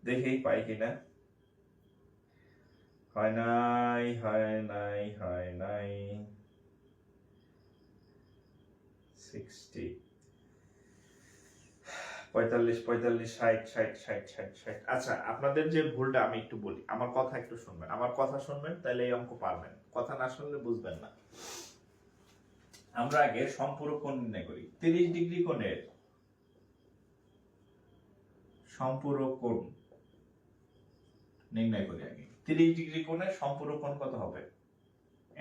দেখি পাই কিনা। হয় নাই, হয় নাই, হয় নাই। 60 45 45 60 60 60 60 60। আচ্ছা, আপনাদের যে ভুলটা আমি একটু বলি, আমার কথা একটু শুনবেন, আমার কথা শুনবেন, তাহলে এই অঙ্ক পারবেন, কথা না শুনলে বুঝবেন না। আমরা আগে সম্পূরক কোণ নির্ণয় করি। 30 ডিগ্রি কোণের সম্পূরক কোণ নির্ণয় করি আগে। 30 ডিগ্রি কোণের সম্পূরক কোণ কত হবে?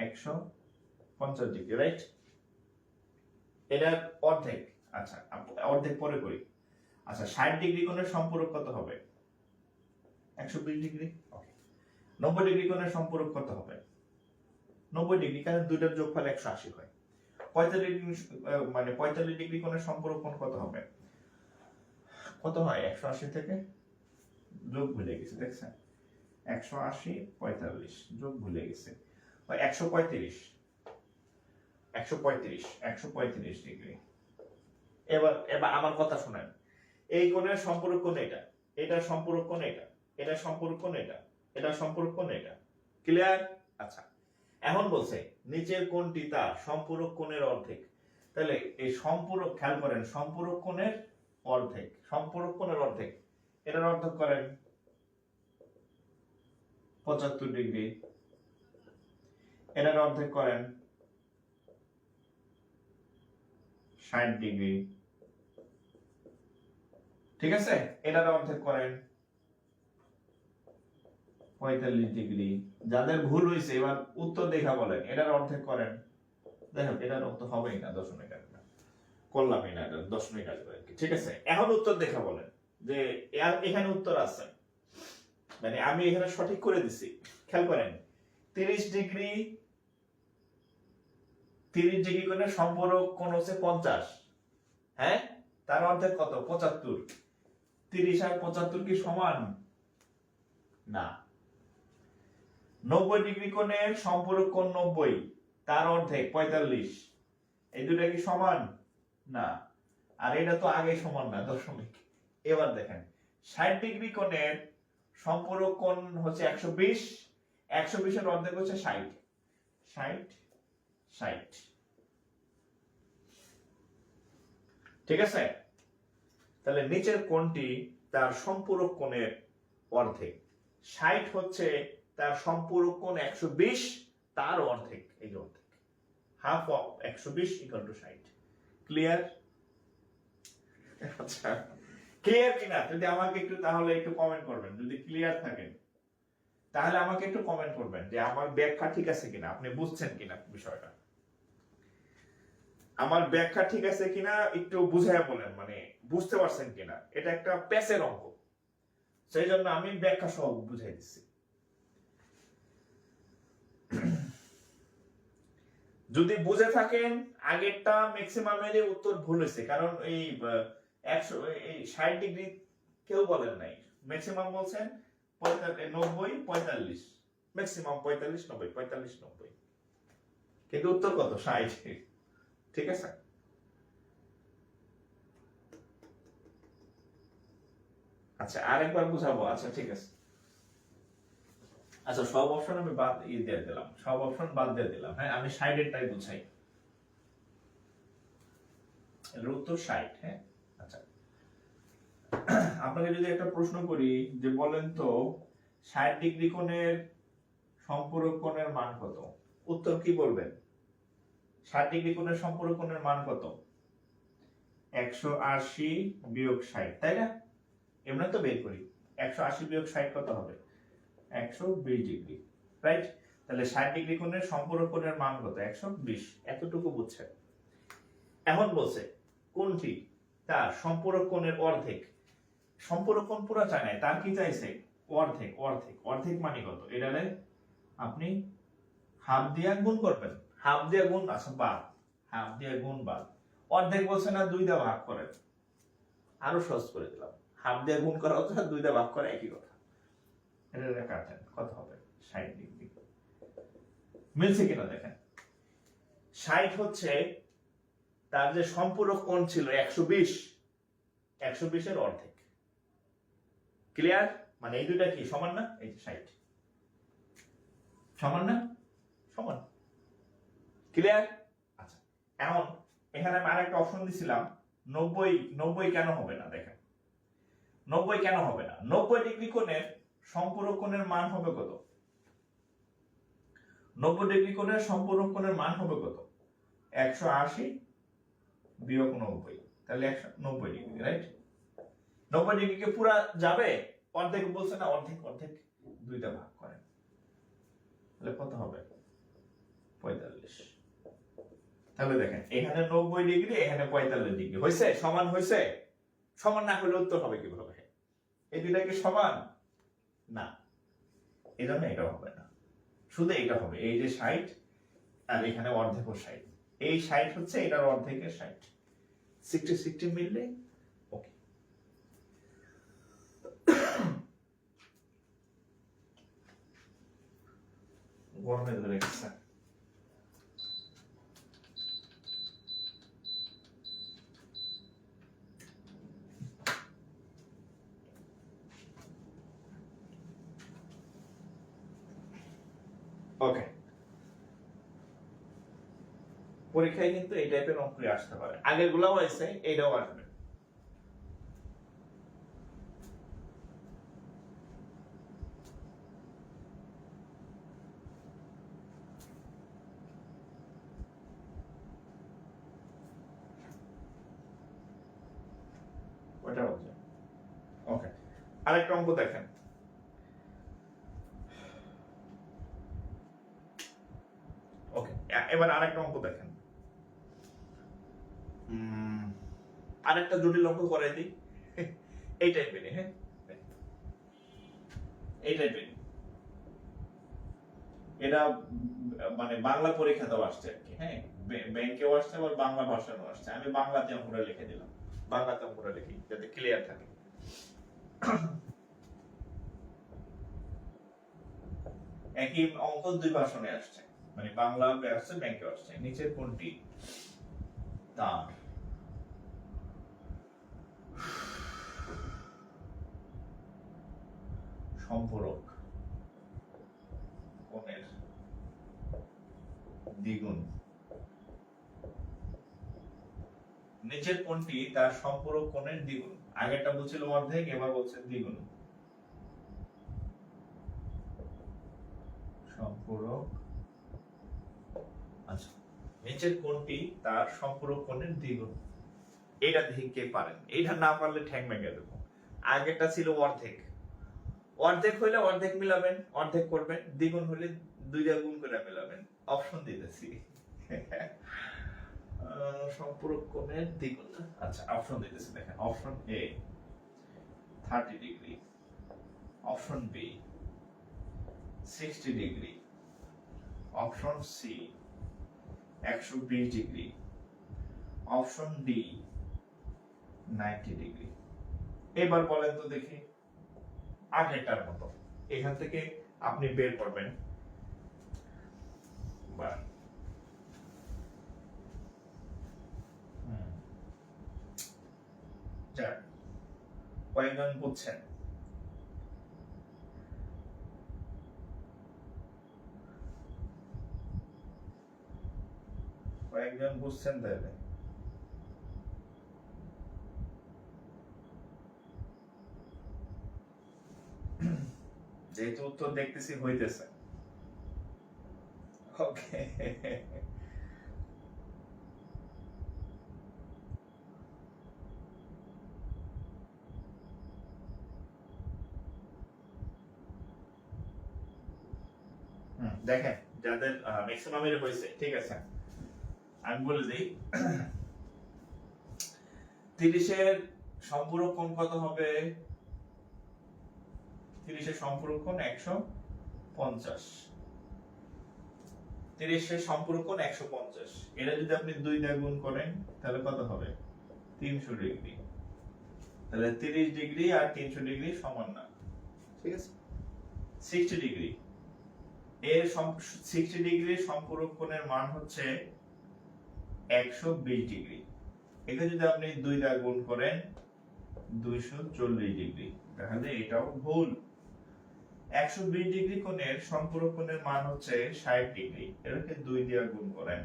150 ডিগ্রি, রাইট? এটার অর্ধেক। আচ্ছা, অর্ধেক পরে করি। আচ্ছা, 60 ডিগ্রি কোণের সম্পূরক কত হবে? 120 ডিগ্রি। ওকে। 90 ডিগ্রি কোণের সম্পূরক কত হবে? 90 ডিগ্রি, কারণ দুইটার যোগফল 180 হয়। 45 ডিগ্রি মানে 45 ডিগ্রি কোণের সম্পূরক কোণ কত হবে? কত হয়? 180 থেকে যোগ ভুলে গেছি, দেখছেন? 180 45 যোগ ভুলে গেছে, 135 135 135 ডিগ্রি। এবার এবার আমার কথা শুনেন, এই কোণের সম্পূরক কোণ এটা, এটা সম্পূরক কোণ এটা, এটা সম্পূরক কোণ এটা, এটা সম্পূরক কোণ এটা। ক্লিয়ার? আচ্ছা, এখন বলছে নিচের কোণটি তার সম্পূরক কোণের অর্ধেক। তাহলে এই সম্পূরক, খেয়াল করেন, সম্পূরক কোণের অর্ধেক, সম্পূরক কোণের অর্ধেক, এটার অর্ধেক করেন 75 ডিগ্রি, এটার অর্ধেক করেন 60 ডিগ্রি, ঠিক আছে? এটার অর্ধেক করেন 45 ডিগ্রি। যাদের ভুল হয়েছে এবার উত্তর দেখা বলেন, এটার অর্ধেক করেন, দেখো এটার অর্থ হবেই না, দশমিক আসবে, করলামই না, এটা দশমিক আসবে, ঠিক আছে? এখন উত্তর দেখা বলেন যে এখানে উত্তর আছে, মানে আমি এখানে সঠিক করে দিছি। খেয়াল করেন, 30 ডিগ্রি কোণের সম্পূরক কোণ হচ্ছে 50, হ্যাঁ? তার অর্ধেক কত? 75। 30 আর 75 কি সমান? না। 90 ডিগ্রি কোণের সম্পূরক কোণ 90, তার অর্ধেক 45, এই দুটো কি সমান? না। আর এটা তো আগে সমান না, দশমিক। এবার দেখেন, 60 ডিগ্রি কোণের সম্পূরক কোণ হচ্ছে 120, 120 এর অর্ধেক হচ্ছে 60, 60 60, ঠিক আছে? তাহলে নিচের কোণটি তার সম্পূরক কোণের অর্ধেক। 60 হচ্ছে তার সম্পূরক কোণ 120, তার অর্ধেক, এই যে অর্ধেক, half of 120 equal to 60। Clear? আচ্ছা, ক্লিয়ার কিনা যদি আমাকে একটু তাহলে একটু কমেন্ট করবেন। যদি ক্লিয়ার থাকেন তাহলে আমাকে একটু কমেন্ট করবেন যে আমার ব্যাখ্যা ঠিক আছে কিনা, আপনি বুঝছেন কিনা বিষয়টা, আমার ব্যাখ্যা ঠিক আছে কিনা একটু বুঝাইয়া বলেন, মানে বুঝতে পারছেন কিনা। এটা একটা প্যাসের অঙ্ক, সেই জন্য আমি ব্যাখ্যা সহ বুঝাই দিচ্ছি। যদি বুঝে থাকেন আগেরটা ম্যাক্সিমামেরই উত্তর ভুল হয়েছে, কারণ এই 60 ডিগ্রি কেউ বলেন নাই, ম্যাক্সিমাম বলছেন 90 45, ম্যাক্সিমাম 45 90 45 90, কিন্তু উত্তর কত? 60, ঠিক আছে? আচ্ছা, আরেকবার বুঝাবো। আচ্ছা, ঠিক আছে। আচ্ছা, সব অপশন আমি বাদ দিয়ে দিলাম, সব অপশন বাদ দিয়ে দিলাম, হ্যাঁ? আমি 60 এরটাই বুঝাই, এর উত্তর 60, হ্যাঁ? আচ্ছা, আপনাকে যদি একটা প্রশ্ন করি যে বলেন তো 60 ডিগ্রি কোণের সম্পূরক কোণের মান কত, উত্তর কি বলবেন? 60 ডিগ্রি কোণের সম্পূরক কোণের মান কত? 180 বিয়োগ 60, তাই না? এমনি তো বের করি, 180 বিয়োগ 60 কত হবে? 120 ডিগ্রি, রাইট? তাহলে 60 ডিগ্রি কোণের সম্পূরক কোণের মান কত? 120। এতটুকু বুঝছেন? এখন বলছে কোনটি তার সম্পূরক কোণের অর্ধেক। সম্পূরক কোণ পুরো চায় না, তার কি চাইছে? অর্ধেক। অর্ধেক, অর্ধেক মানে কত? এটারে আপনি হাফ দিয়ে গুণ করবেন, হাফ দিয়ে গুণ, আচ্ছা বাদ, হাফ দিয়ে গুণ বাদ। অর্ধেক বলছে না 2 দিয়ে ভাগ করেন, আরো সহজ করে দিলাম, হাফ দিয়ে গুণ করা হচ্ছে, 2 দিয়ে ভাগ করা একই কথা। এটা কাটেন, কত হবে? 60 ডিগ্রি। মিলছে কিনা দেখেন। 60 হচ্ছে তার যে সম্পূরক কোণ ছিল 120, 120 এর অর্ধেক। ক্লিয়ার? মানে এই দুইটা কি সমান না? এই যে 60 সমান না? সমান। ক্লিয়ার? আচ্ছা, এখন এখানে আমি আরেকটা অপশন দিছিলাম 90 কেন হবে না? দেখেন 90 কেন হবে না? 90 ডিগ্রি কোণের সম্পূরক কোণের মান হবে কত? 90 ডিগ্রি কোণের সম্পূরক কোণের মান হবে কত? 180 বিয়োগ 90, তাহলে 190 ডিগ্রি, রাইট? 90 ডিগ্রিকে পুরা যাবে? অর্ধেক বলছে না, অর্ধেক দুইটা ভাগ করেন, তাহলে কত হবে? 45। তাহলে দেখেন এখানে 90 ডিগ্রি, এখানে 45 ডিগ্রি হয়েছে, সমান হয়েছে? সমান না হলে উত্তর হবে কিভাবে? এই দুইটা কি সমান না? এই জন্য এটা হবে না, শুধু এটা হবে। এই যে 60 আর এখানে অর্ধেক 60, এই 60 হচ্ছে এটার অর্ধেকের 60, 60 মিললে ওকে। গরমে ধরে গেছে। ওকে, পরীক্ষায় কিন্তু এই টাইপের অঙ্কই আসতে পারে, আগের গুলাও আছে, এটাও আসবে। ওটা হচ্ছে ওকে। আরেকটা অঙ্ক দেখেন, ওকে এবার আরেকটা অঙ্ক দেখেন, আরেকটা জটিল অঙ্ক করাই দিই এই টাইপের। হ্যাঁ, এই টাইপের, এটা মানে বাংলা পরীক্ষাতেও আসছে আর কি। হ্যাঁ, ব্যাংকেও আসছে, আবার বাংলা ভাষাতেও আসছে। আমি বাংলাতে অঙ্কটা লিখে দিলাম, বাংলাতে অঙ্কটা লিখি যাতে ক্লিয়ার থাকে। একই অঙ্ক দুই ভাষণে আসছে, মানে বাংলা আসছে, ব্যাংকে আসছে। নিচের কোনটি তার সম্পূরক কোণের দ্বিগুণ? নিচের কোণটি তার সম্পূরক কোণের দ্বিগুণ। আগেরটা বলছিল অর্ধেক, এবার বলছে দ্বিগুণ। সম্পূরক, আচ্ছা, নিচের কোণটি তার সম্পূরক কোণের দ্বিগুণ। এটা দেখে কে পারেন? এটা না পারলে ঠ্যাং ভেঙে দেবো। আগেরটা ছিল অর্ধেক, অর্ধেক হইলে অর্ধেক মিলাবেন, অর্ধেক করবেন। দ্বিগুণ হলে দুইটা গুণ করে মিলাবেন। অপশন দিতেছি সম্পূরক কোণের দ্বিগুণ। আচ্ছা, অপশন দিতেছি, দেখেন। Option a 30 degree, option b 60 degree, option c 120 degree, option d 90 degree. এবার বলেন তো দেখি, আগেরটার মতো এখান থেকে আপনি বের করবেন। কয়েকজন বুঝছেন? কয়েকজন বুঝছেন তাহলে? যেহেতু উত্তর দেখতেছি হইতেছে, ওকে। দেখেন যাদের ম্যাক্সিমামের হয়েছে, ঠিক আছে, আমি বলে দিই। 30-এর সম্পূরক কোণ কত হবে? 30-এর সম্পূরক কোণ 150। 30-এর সম্পূরক কোণ 150, এটা যদি আপনি 2 দিয়ে গুণ করেন তাহলে কত হবে? 300 ডিগ্রি। তাহলে 30 ডিগ্রি আর 300 ডিগ্রি সমান না, ঠিক আছে? 60 ডিগ্রি, এর 60 ডিগ্রির সম্পূরক কোণের মান হচ্ছে 120 ডিগ্রি। এটা যদি আপনি 2 দিয়ে গুণ করেন 240 ডিগ্রি, তাহলে এটাও ভুল। 120 ডিগ্রি কোণের সম্পূরক কোণের মান হচ্ছে 60 ডিগ্রি, এটাকে 2 দিয়ে গুণ করেন,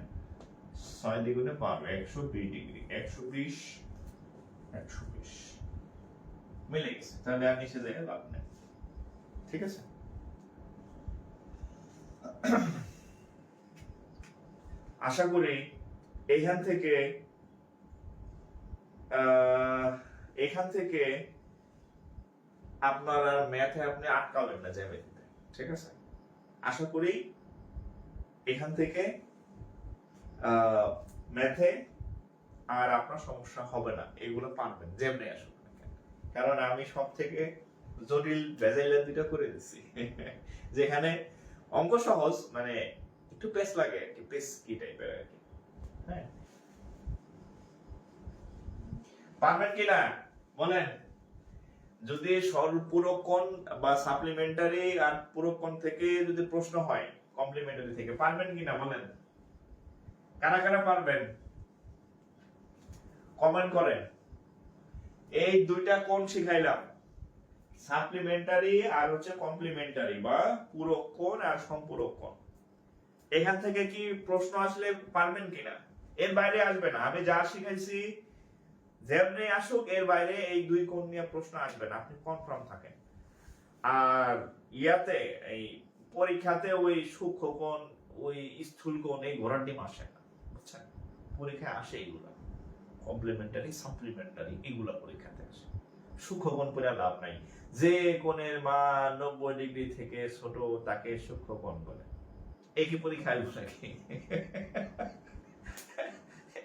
6 দ্বিগুণে 12, 120 ডিগ্রি, 120 120 মিলে গেছে। তাহলে আর নিচে যেয়ে লাভ নেই, ঠিক আছে। আশা করি এখান থেকে আপনার আর ম্যাথে আপনি আটকাবেন না জ্যামিতিতে, ঠিক আছে। আশা করি এখান থেকে ম্যাথে আর আপনার সমস্যা হবে না, এগুলো পারবেন যেমনি আসুক না কেন। কারণ আমি সব থেকে জটিল ভেজাইলের দুটো করে দিচ্ছি যেখানে অঙ্ক সহজ, মানে একটু পেস লাগে আর কি, পেস কি টাইপের আর কি। হ্যাঁ, পারবেন কিনা বলেন। যদি পুরক কোণ বা সাপ্লিমেন্টারি আর পুরক কোণ থেকে যদি প্রশ্ন হয়, কমপ্লিমেন্টারি থেকে পারবেন কিনা বলেন। কারা কারা পারবেন কমেন্ট করেন। এই দুইটা কোণ শিখাইলাম, সাপ্লিমেন্টারি আর হচ্ছে কমপ্লিমেন্টারি বা পুরক কোণ আর সম্পূরক কোণ। এখান থেকে কি প্রশ্ন আসলে পারবেন কিনা, এর বাইরে আসবে না। আমি যা শিখাইছি যেমনি আসুক, এর বাইরে এই দুই কোণ নিয়ে প্রশ্ন আসবে না, আপনি কনফার্ম থাকেন। আর ইয়াতে এই পরীক্ষাতে ওই সূক্ষ্ম কোণ, ওই স্থূল কোণ, এই ঘোড়ার ডিম আসে না, বুঝছেন। পরীক্ষায় আসে এইগুলা কমপ্লিমেন্টারি, সাপ্লিমেন্টারি, এগুলা পরীক্ষাতে আসে। সূক্ষ্ম কোণ পড়ে লাভ নাই। যে কোণের মান 90 ডিগ্রি থেকে ছোট তাকে সূক্ষ্ম কোণ বলে। এই কি পরীক্ষায় আসবে নাকি?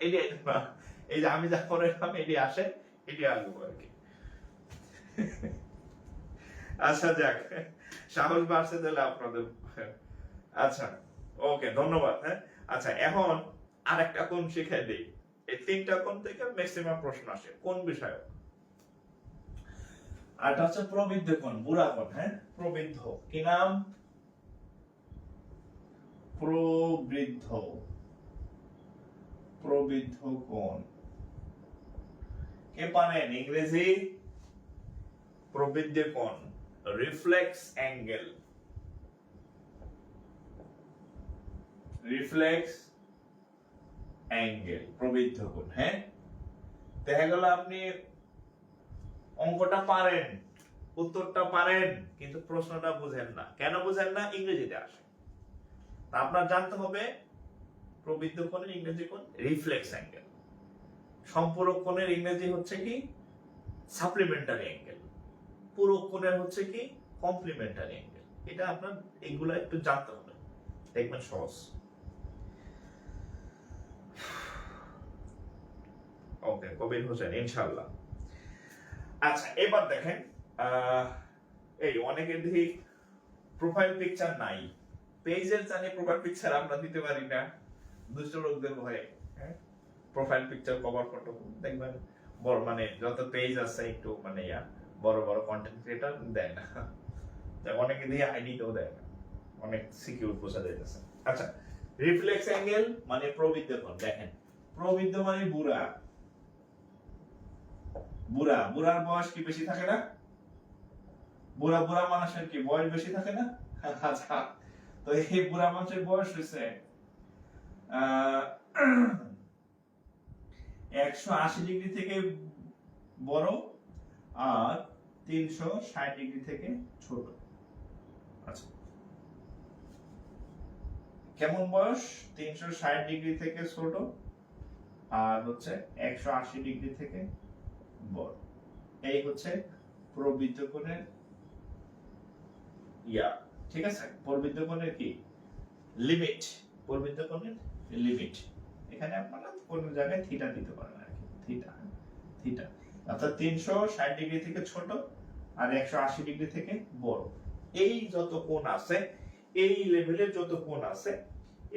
এই যে আমি যা পড়াইলাম এটি আসে, এটি আসবো আর কি। আচ্ছা যাক, সাহস বাড়ছে তাহলে আপনাদের। আচ্ছা ওকে, ধন্যবাদ। হ্যাঁ, আচ্ছা এখন আরেকটা কোণ শিখাই দেই। এই তিনটা কোণ থেকে ম্যাক্সিমাম প্রশ্ন আসে কোন বিষয়ে। আর এটা হচ্ছে প্রবৃদ্ধ কোণ, বুড়া কোণ। হ্যাঁ, প্রবৃদ্ধ কি নাম? প্রবৃদ্ধ, প্রবৃদ্ধ কোণ। কে পারেন ইংরেজি? প্রবৃদ্ধ কোণ, রিফ্লেক্স অ্যাঙ্গেল, রিফ্লেক্স অ্যাঙ্গেল, প্রবৃদ্ধ কোণ। হ্যাঁ, দেখা গেল আপনি অঙ্কটা পারেন, উত্তরটা পারেন, কিন্তু প্রশ্নটা বুঝেন না। কেন বুঝেন না? ইংরেজিতে আসে। তা আপনার জানতে হবে প্রবৃদ্ধ কোণের ইংরেজি কোণ রিফ্লেক্স অ্যাঙ্গেল, সম্পূরক কোণের ইংরেজি হচ্ছে কি সাপ্লিমেন্টারি অ্যাঙ্গেল, পূরক কোণের হচ্ছে কি কমপ্লিমেন্টারি অ্যাঙ্গেল। এটা আপনার এগুলা একটু জানতে হবে, দেখবেন সহজ। ওকে, কবির হোসেন ইনশাআল্লাহ। আচ্ছা এবার দেখেন, এই অনেকের দেখি প্রোফাইল পিকচার নাই, পেজের জানি প্রোফাইল পিকচার আমরা দিতে পারি না দুষ্ট লোকদের ভয়ে। হ্যাঁ, প্রোফাইল পিকচার কভার ফটো দেখবেন বড়, মানে যত পেজ আছে একটু মানে বড় বড় কন্টেন্ট ক্রিয়েটর দেয় না, অনেকে দিয়ে আইডি তেও দেয় না, অনেক সিকিউর বোঝা যাইতেছে। আচ্ছা, রিফ্লেক্স অ্যাঙ্গেল মানে প্রবৃদ্ধ কোণ। দেখেন প্রবৃদ্ধ মানে বুড়া, বুড়া, বুড়ার বয়স কি বেশি থাকে না? বুড়া বুড়া মানুষের কি বয়স বেশি থাকে না? আচ্ছা, তো এই বুড়া মানুষের বয়স হয়েছে 180 ডিগ্রি থেকে বড় আর 360 ডিগ্রি থেকে ছোট। আচ্ছা, কেমন বয়স? 360 ডিগ্রি থেকে ছোট আর হচ্ছে 180 ডিগ্রি থেকে বড়। এই হচ্ছে প্রবৃদ্ধ কোণের ঠিক আছে। প্রবৃদ্ধ কোণের কি লিমিট, প্রবৃদ্ধ কোণের লিমিট। এখানে আপনারা কোন জায়গায় থিটা দিতে পারেন আর কি, থিটা, থিটা অর্থাৎ 360 ডিগ্রি থেকে ছোট আর 180 ডিগ্রি থেকে বড়। এই যত কোণ আছে, এই লেভেলের যত কোণ আছে,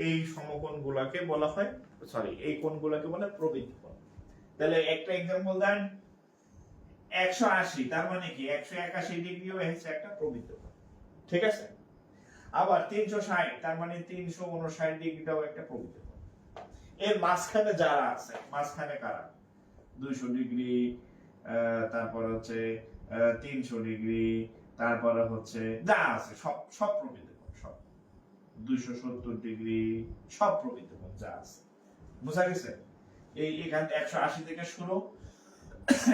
এই সমকোণগুলোকে বলা হয়, সরি এই কোণগুলোকে বলা হয় প্রবৃদ্ধ কোণ। তাহলে একটা एग्जांपल দেন, 180 তার মানে কি 181 ডিগ্রিও হচ্ছে একটা প্রবৃদ্ধ কোণ, ঠিক আছে। আবার 360 তার মানে 359 ডিগ্রিটাও একটা প্রবৃদ্ধ কোণ। এর মাঝখানে যারা আছে, মাঝখানে কারা? 200 ডিগ্রি, তারপর হচ্ছে 300 ডিগ্রি, তারপরে হচ্ছে যা আছে সব সব প্রমিত কোণ, সব 270 ডিগ্রি, সব প্রমিত কোণ যা আছে। বুঝা গেছে? এখান 180 থেকে শুরু,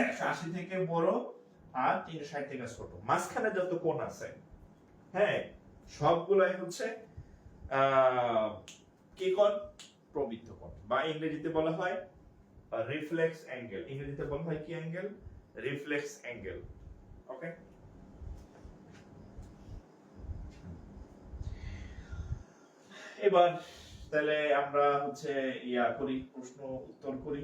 180 থেকে বড় আর 360 থেকে ছোট, মাঝখানে যত কোণ আছে, হ্যাঁ, সবগুলাই হচ্ছে কি কোণ? প্রবৃত্ত কোণ, বা ইংরেজিতে বলা হয় রিফ্লেক্স অ্যাঙ্গেল। ইংরেজিতে বলা হয় কি অ্যাঙ্গেল? Reflex angle. ওকে, এবার তাহলে আমরা হচ্ছে ইয়া করি, প্রশ্ন উত্তর করি।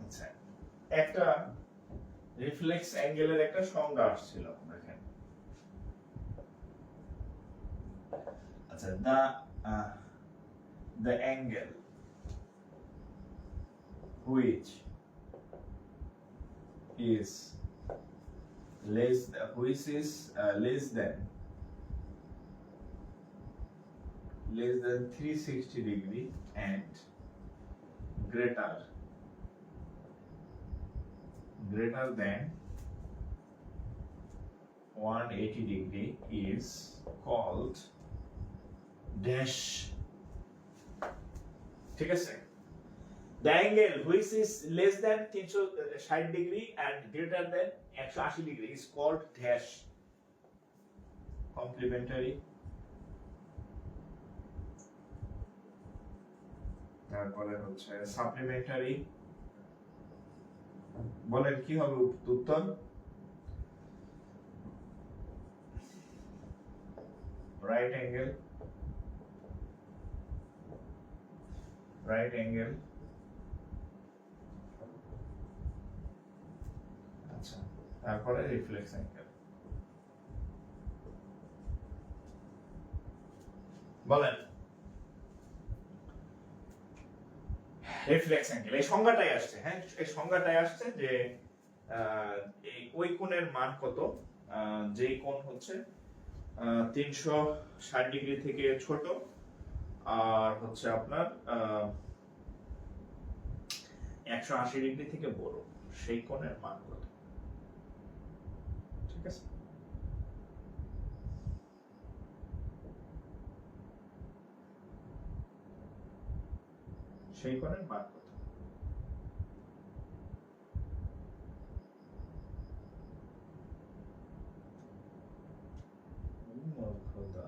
আচ্ছা, একটা রিফ্লেক্স অ্যাঙ্গেলের একটা সংজ্ঞা আসছিল, দেখেন। আচ্ছা, the angle which is less than 360 degree and greater than 180 degree is called dash। ঠিক আছে? The angle which is less than 360 degree and greater than 180 degree is called dash। Complementary, তারপরে হচ্ছে সাপ্লিমেন্টারি। বলেন কি হবে উত্তর? Right angle, right angle. আচ্ছা, তারপরে রিফ্লেক্স অ্যাঙ্গেল। বলেন রিফ্লেক্স অ্যাঙ্গেল, এই সংজ্ঞাটাই আসছে। হ্যাঁ, এই সংজ্ঞাটাই আসছে যে এই ওই কোণের মান কত, যে কোণ হচ্ছে 360 ডিগ্রি থেকে ছোট আর হচ্ছে আপনার 180 ডিগ্রি থেকে বড়, সেই কোণের মান কত। ঠিক আছে? সেই কোণের মান কত। খোদা,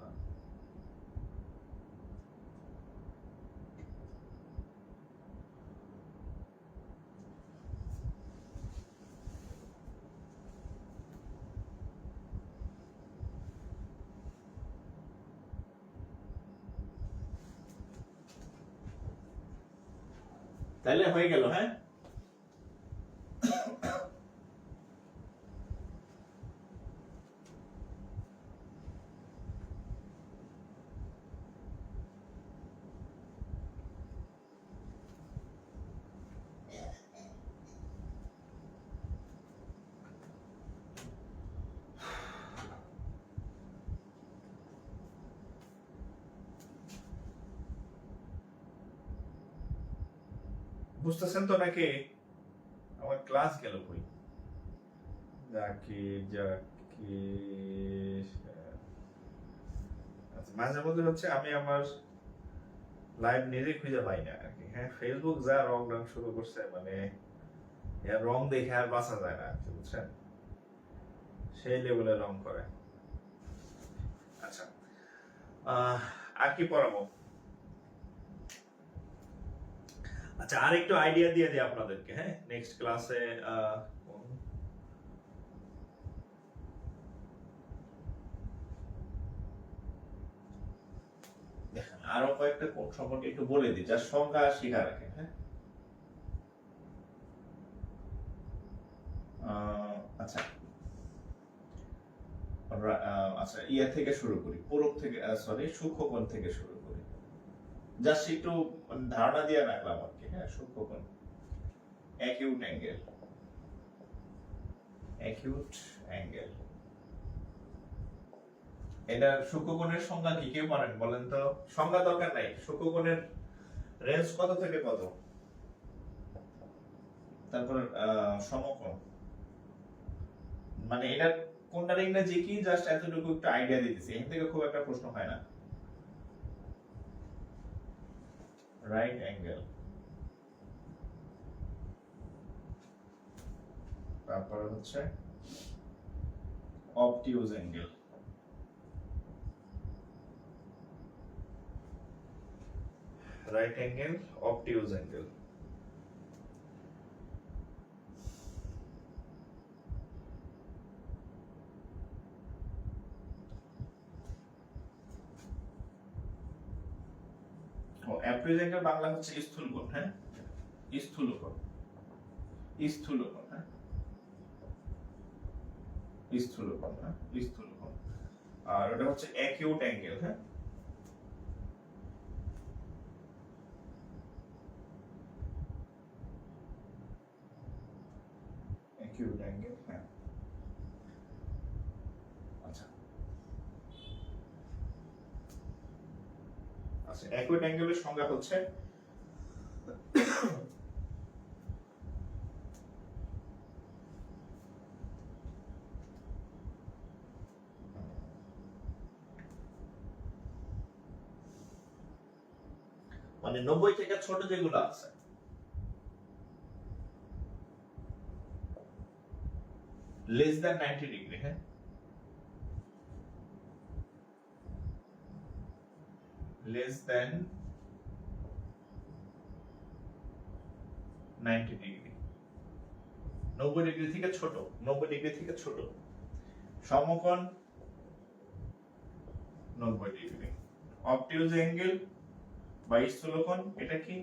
তাহলে হয়ে গেল। হ্যাঁ, বুঝতেছেন তো নাকি? আমার ক্লাস গেল কই? আচ্ছা, মাঝে মধ্যে হচ্ছে আমি আমার লাইভ নিজে খুঁজে পাই না আর কি। হ্যাঁ, ফেসবুক যা রং রং শুরু করছে, মানে এর রং দেখে আর বাঁচা যায় না আর কি, বুঝছেন? সেই লেভেলে রং করে। আচ্ছা, আর কি পড়াবো? আচ্ছা, আর একটু আইডিয়া দিয়ে দিই আপনাদেরকে। হ্যাঁ, নেক্সট ক্লাসে দেখেন আরো কয়েকটা কোণ সম্পর্কে একটু বলে দিই, যার সংজ্ঞা শিখা রাখেন। হ্যাঁ, আচ্ছা, আমরা আচ্ছা ইয়া থেকে শুরু করি, পূরক থেকে, সরি সূক্ষ্মকোণ থেকে শুরু করি। জাস্ট একটু ধারণা দিয়ে রাখলাম আর কি। হ্যাঁ, সূক্ষ্মকোণ, অ্যাকিউট অ্যাঙ্গেল, অ্যাকিউট অ্যাঙ্গেল। এটা সূক্ষ্মকোণের সংজ্ঞা কি কেউ পারেন বলেন তো? সংজ্ঞা দরকার নাই, সূক্ষ্মকোণের রেঞ্জ কত থেকে কত? তারপর সমকোণ, মানে এটা কোনটার ইংরেজি কি জাস্ট এতটুকু একটু আইডিয়া দিতেছি, এখান থেকে খুব একটা প্রশ্ন হয় না। রাইট অ্যাঙ্গেল, তারপর হচ্ছে অবটিউজ অ্যাঙ্গেল, রাইট অ্যাঙ্গেল, অবটিউজ অ্যাঙ্গেল। ও অ্যাপ্রিজ অ্যাঙ্গেল বাংলা হচ্ছে স্থূলকোণ। হ্যাঁ, স্থূলকোণ, স্থূলকোণ। হ্যাঁ, স্থূলকোণ। হ্যাঁ, স্থূলকোণ। আর ওটা হচ্ছে অ্যাকিউট অ্যাঙ্গেল। হ্যাঁ, অ্যাকিউট অ্যাঙ্গেল। হ্যাঁ, আচ্ছা আচ্ছা, অ্যাকিউট অ্যাঙ্গেলের সংজ্ঞা হচ্ছে মানে 90 থেকে ছোট যেগুলো আছে, লেস দ্যান 90 ডিগ্রি। হ্যাঁ, লেস দ্যান 90 ডিগ্রি, 90 ডিগ্রি থেকে ছোট, 90 ডিগ্রি থেকে ছোট। সমকোণ 90 ডিগ্রি। অবটিউজ অ্যাঙ্গেল বা স্থূলকোণ এটা কি?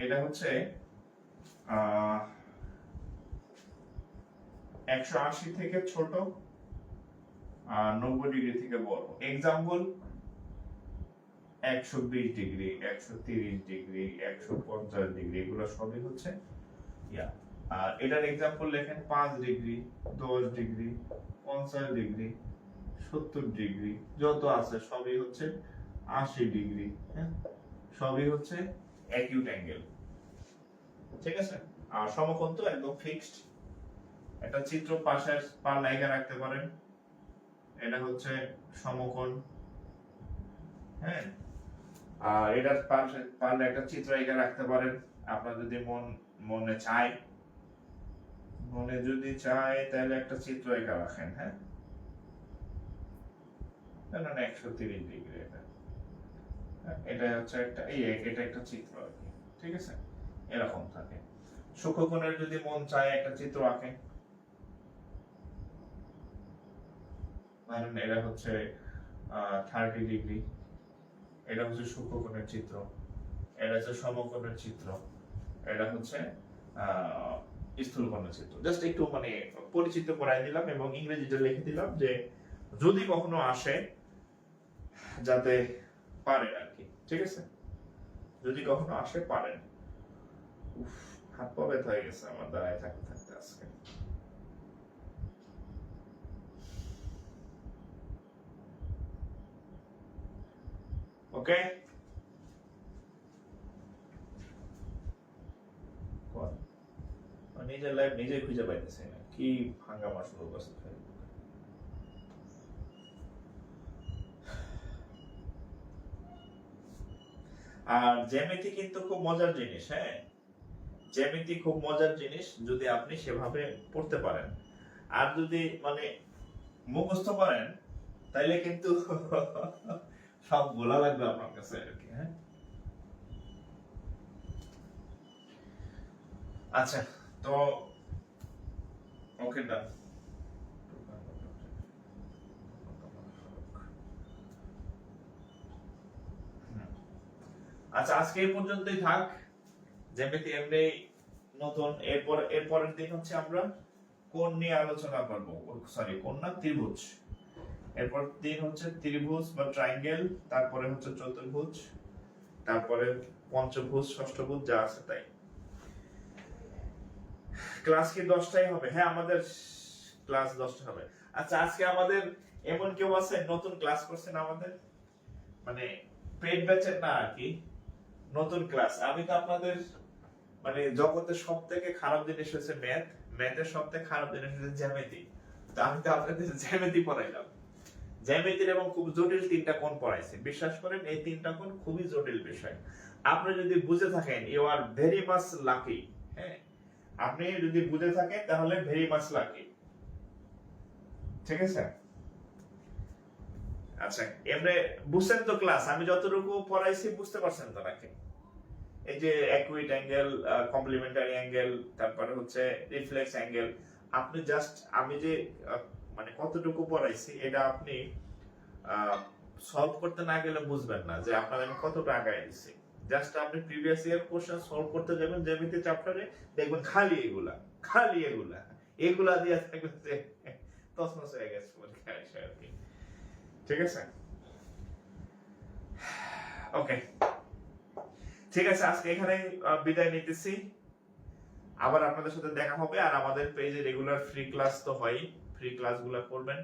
এটা হচ্ছে 180 থেকে ছোট আর 90 ডিগ্রি থেকে বড়। এক্সাম্পল 120 ডিগ্রি, 130 ডিগ্রি, 150 ডিগ্রি, এগুলো সবই হচ্ছে ইয়া। আর এটার এক্সাম্পল লেখেন 5 ডিগ্রি, 10 ডিগ্রি, 50 ডিগ্রি, 70 ডিগ্রি, যত আছে সবই হচ্ছে 80 ডিগ্রি। হ্যাঁ, সবই হচ্ছে অ্যাকিউট অ্যাঙ্গেল। ঠিক আছে? আর সমকোণ তো একদম ফিক্সড। একটা চিত্র পাশের পাল্লা এঁকে রাখতে পারেন, এটা হচ্ছে সমকোণ। হ্যাঁ, আর এটার পাশে পারলে একটা চিত্র এঁকে রাখতে পারেন, আপনার যদি মনে চায়, মনে যদি চায় তাহলে একটা চিত্র এঁকে রাখেন। হ্যাঁ, 130 ডিগ্রি, এটা হচ্ছে একটা এটা একটা চিত্র আর কি। ঠিক আছে, এরকম থাকে। সূক্ষ্মকোণের যদি মন চায় একটা চিত্র আঁকেন, ধরেন এটা হচ্ছে 30 ডিগ্রি, এটা হচ্ছে সূক্ষ্মকোণের চিত্র, এটা হচ্ছে সমকোণের চিত্র, এটা হচ্ছে স্থূলকোণের চিত্র। জাস্ট একটু মানে পরিচিত করাই দিলাম এবং ইংরেজিতে লিখে দিলাম যে যদি কখনো আসে যাতে পারেন আর কি। ঠিক আছে, যদি কখনো আসে পারেন। হাত পা ব্যথা হয়ে গেছে আমার দাঁড়ায় থাকতে থাকতে আজকে। ওকে, নিজের লাইফ নিজে খুঁজে পাইতেছে না, কি হাঙ্গামা শুরু করছে। আর জ্যামিতি কিন্তু খুব মজার জিনিস। হ্যাঁ, জ্যামিতি খুব মজার জিনিস যদি আপনি সেভাবে পড়তে পারেন। আর যদি মানে মুখস্থ করেন তাইলে কিন্তু সব বলা লাগবে আপনার কাছে আর কি। হ্যাঁ, আচ্ছা, তো ওকে, ডান। আচ্ছা, আজকে এই পর্যন্তই থাক। জ্যামিতি এমনি নতুন, এরপরের দিন হচ্ছে আমরা কোণ নিয়ে আলোচনা করব। সরি, কোণ না, ত্রিভুজ। এরপর দিন হচ্ছে ত্রিভুজ বা ট্রায়াঙ্গেল, তারপরে হচ্ছে চতুর্ভুজ, তারপরে পঞ্চভুজ, ষষ্ঠভুজ, যা আছে তাই। ক্লাস কি 10টাই হবে? হ্যাঁ, আমাদের ক্লাস 10টা হবে। আচ্ছা, আজকে আমাদের এমন কেউ আছে নতুন ক্লাস করছেন আমাদের, মানে পেড ব্যাচের না আর কি, নতুন ক্লাস? আমি তো আপনাদের মানে জগতের সব থেকে খারাপ জিনিস হচ্ছে ম্যাথ, ম্যাথের সব থেকে খারাপ জিনিস হচ্ছে জ্যামিতি। তো আমি তো আপনাদের জ্যামিতি পড়াইলাম, জ্যামিতির এবং খুব জটিল 3টা কোণ পড়াইছি। বিশ্বাস করেন এই 3টা কোণ খুবই জটিল বিষয়। আপনি যদি বুঝে থাকেন you are very much lucky. হ্যাঁ, আপনি যদি বুঝে থাকেন তাহলে ভেরি মাচ লাকি। ঠিক আছে? আচ্ছা, এমনি বুঝছেন তো ক্লাস? আমি যতটুকু পড়াইছি বুঝতে পারছেন তো নাকি? এই যে অ্যাকুইট অ্যাঙ্গেল, কমপ্লিমেন্টারি অ্যাঙ্গেল, তারপরে হচ্ছে রিফ্লেক্স অ্যাঙ্গেল, আপনি জাস্ট আমি যে মানে কতটুকু পড়াইছি এটা আপনি সলভ করতে না গেলে বুঝবেন না যে আপনার আমি কতটা আগায় দিছি। জাস্ট আপনি প্রিভিয়াস ইয়ার কোশ্চেন সলভ করতে যাবেন জ্যামিতি চ্যাপ্টারে, দেখবেন খালি এগুলা, খালি এগুলা, এগুলা দিয়ে থাকবে যে তছনছ হয়ে গেছে পরীক্ষায় এসে আর কি। ঠিক আছে? ওকে, ঠিক আছে, আজকে এখানে বিদায় নিতেছি। আবার আপনাদের সাথে দেখা হবে। আর আমাদের পেজে রেগুলার ফ্রি ক্লাস তো হয়, ফ্রি ক্লাসগুলো করবেন।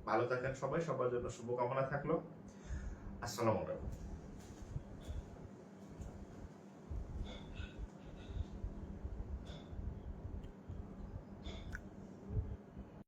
ভালো থাকেন সবাই, সবার জন্য শুভকামনা থাকলো। আসসালামু আলাইকুম।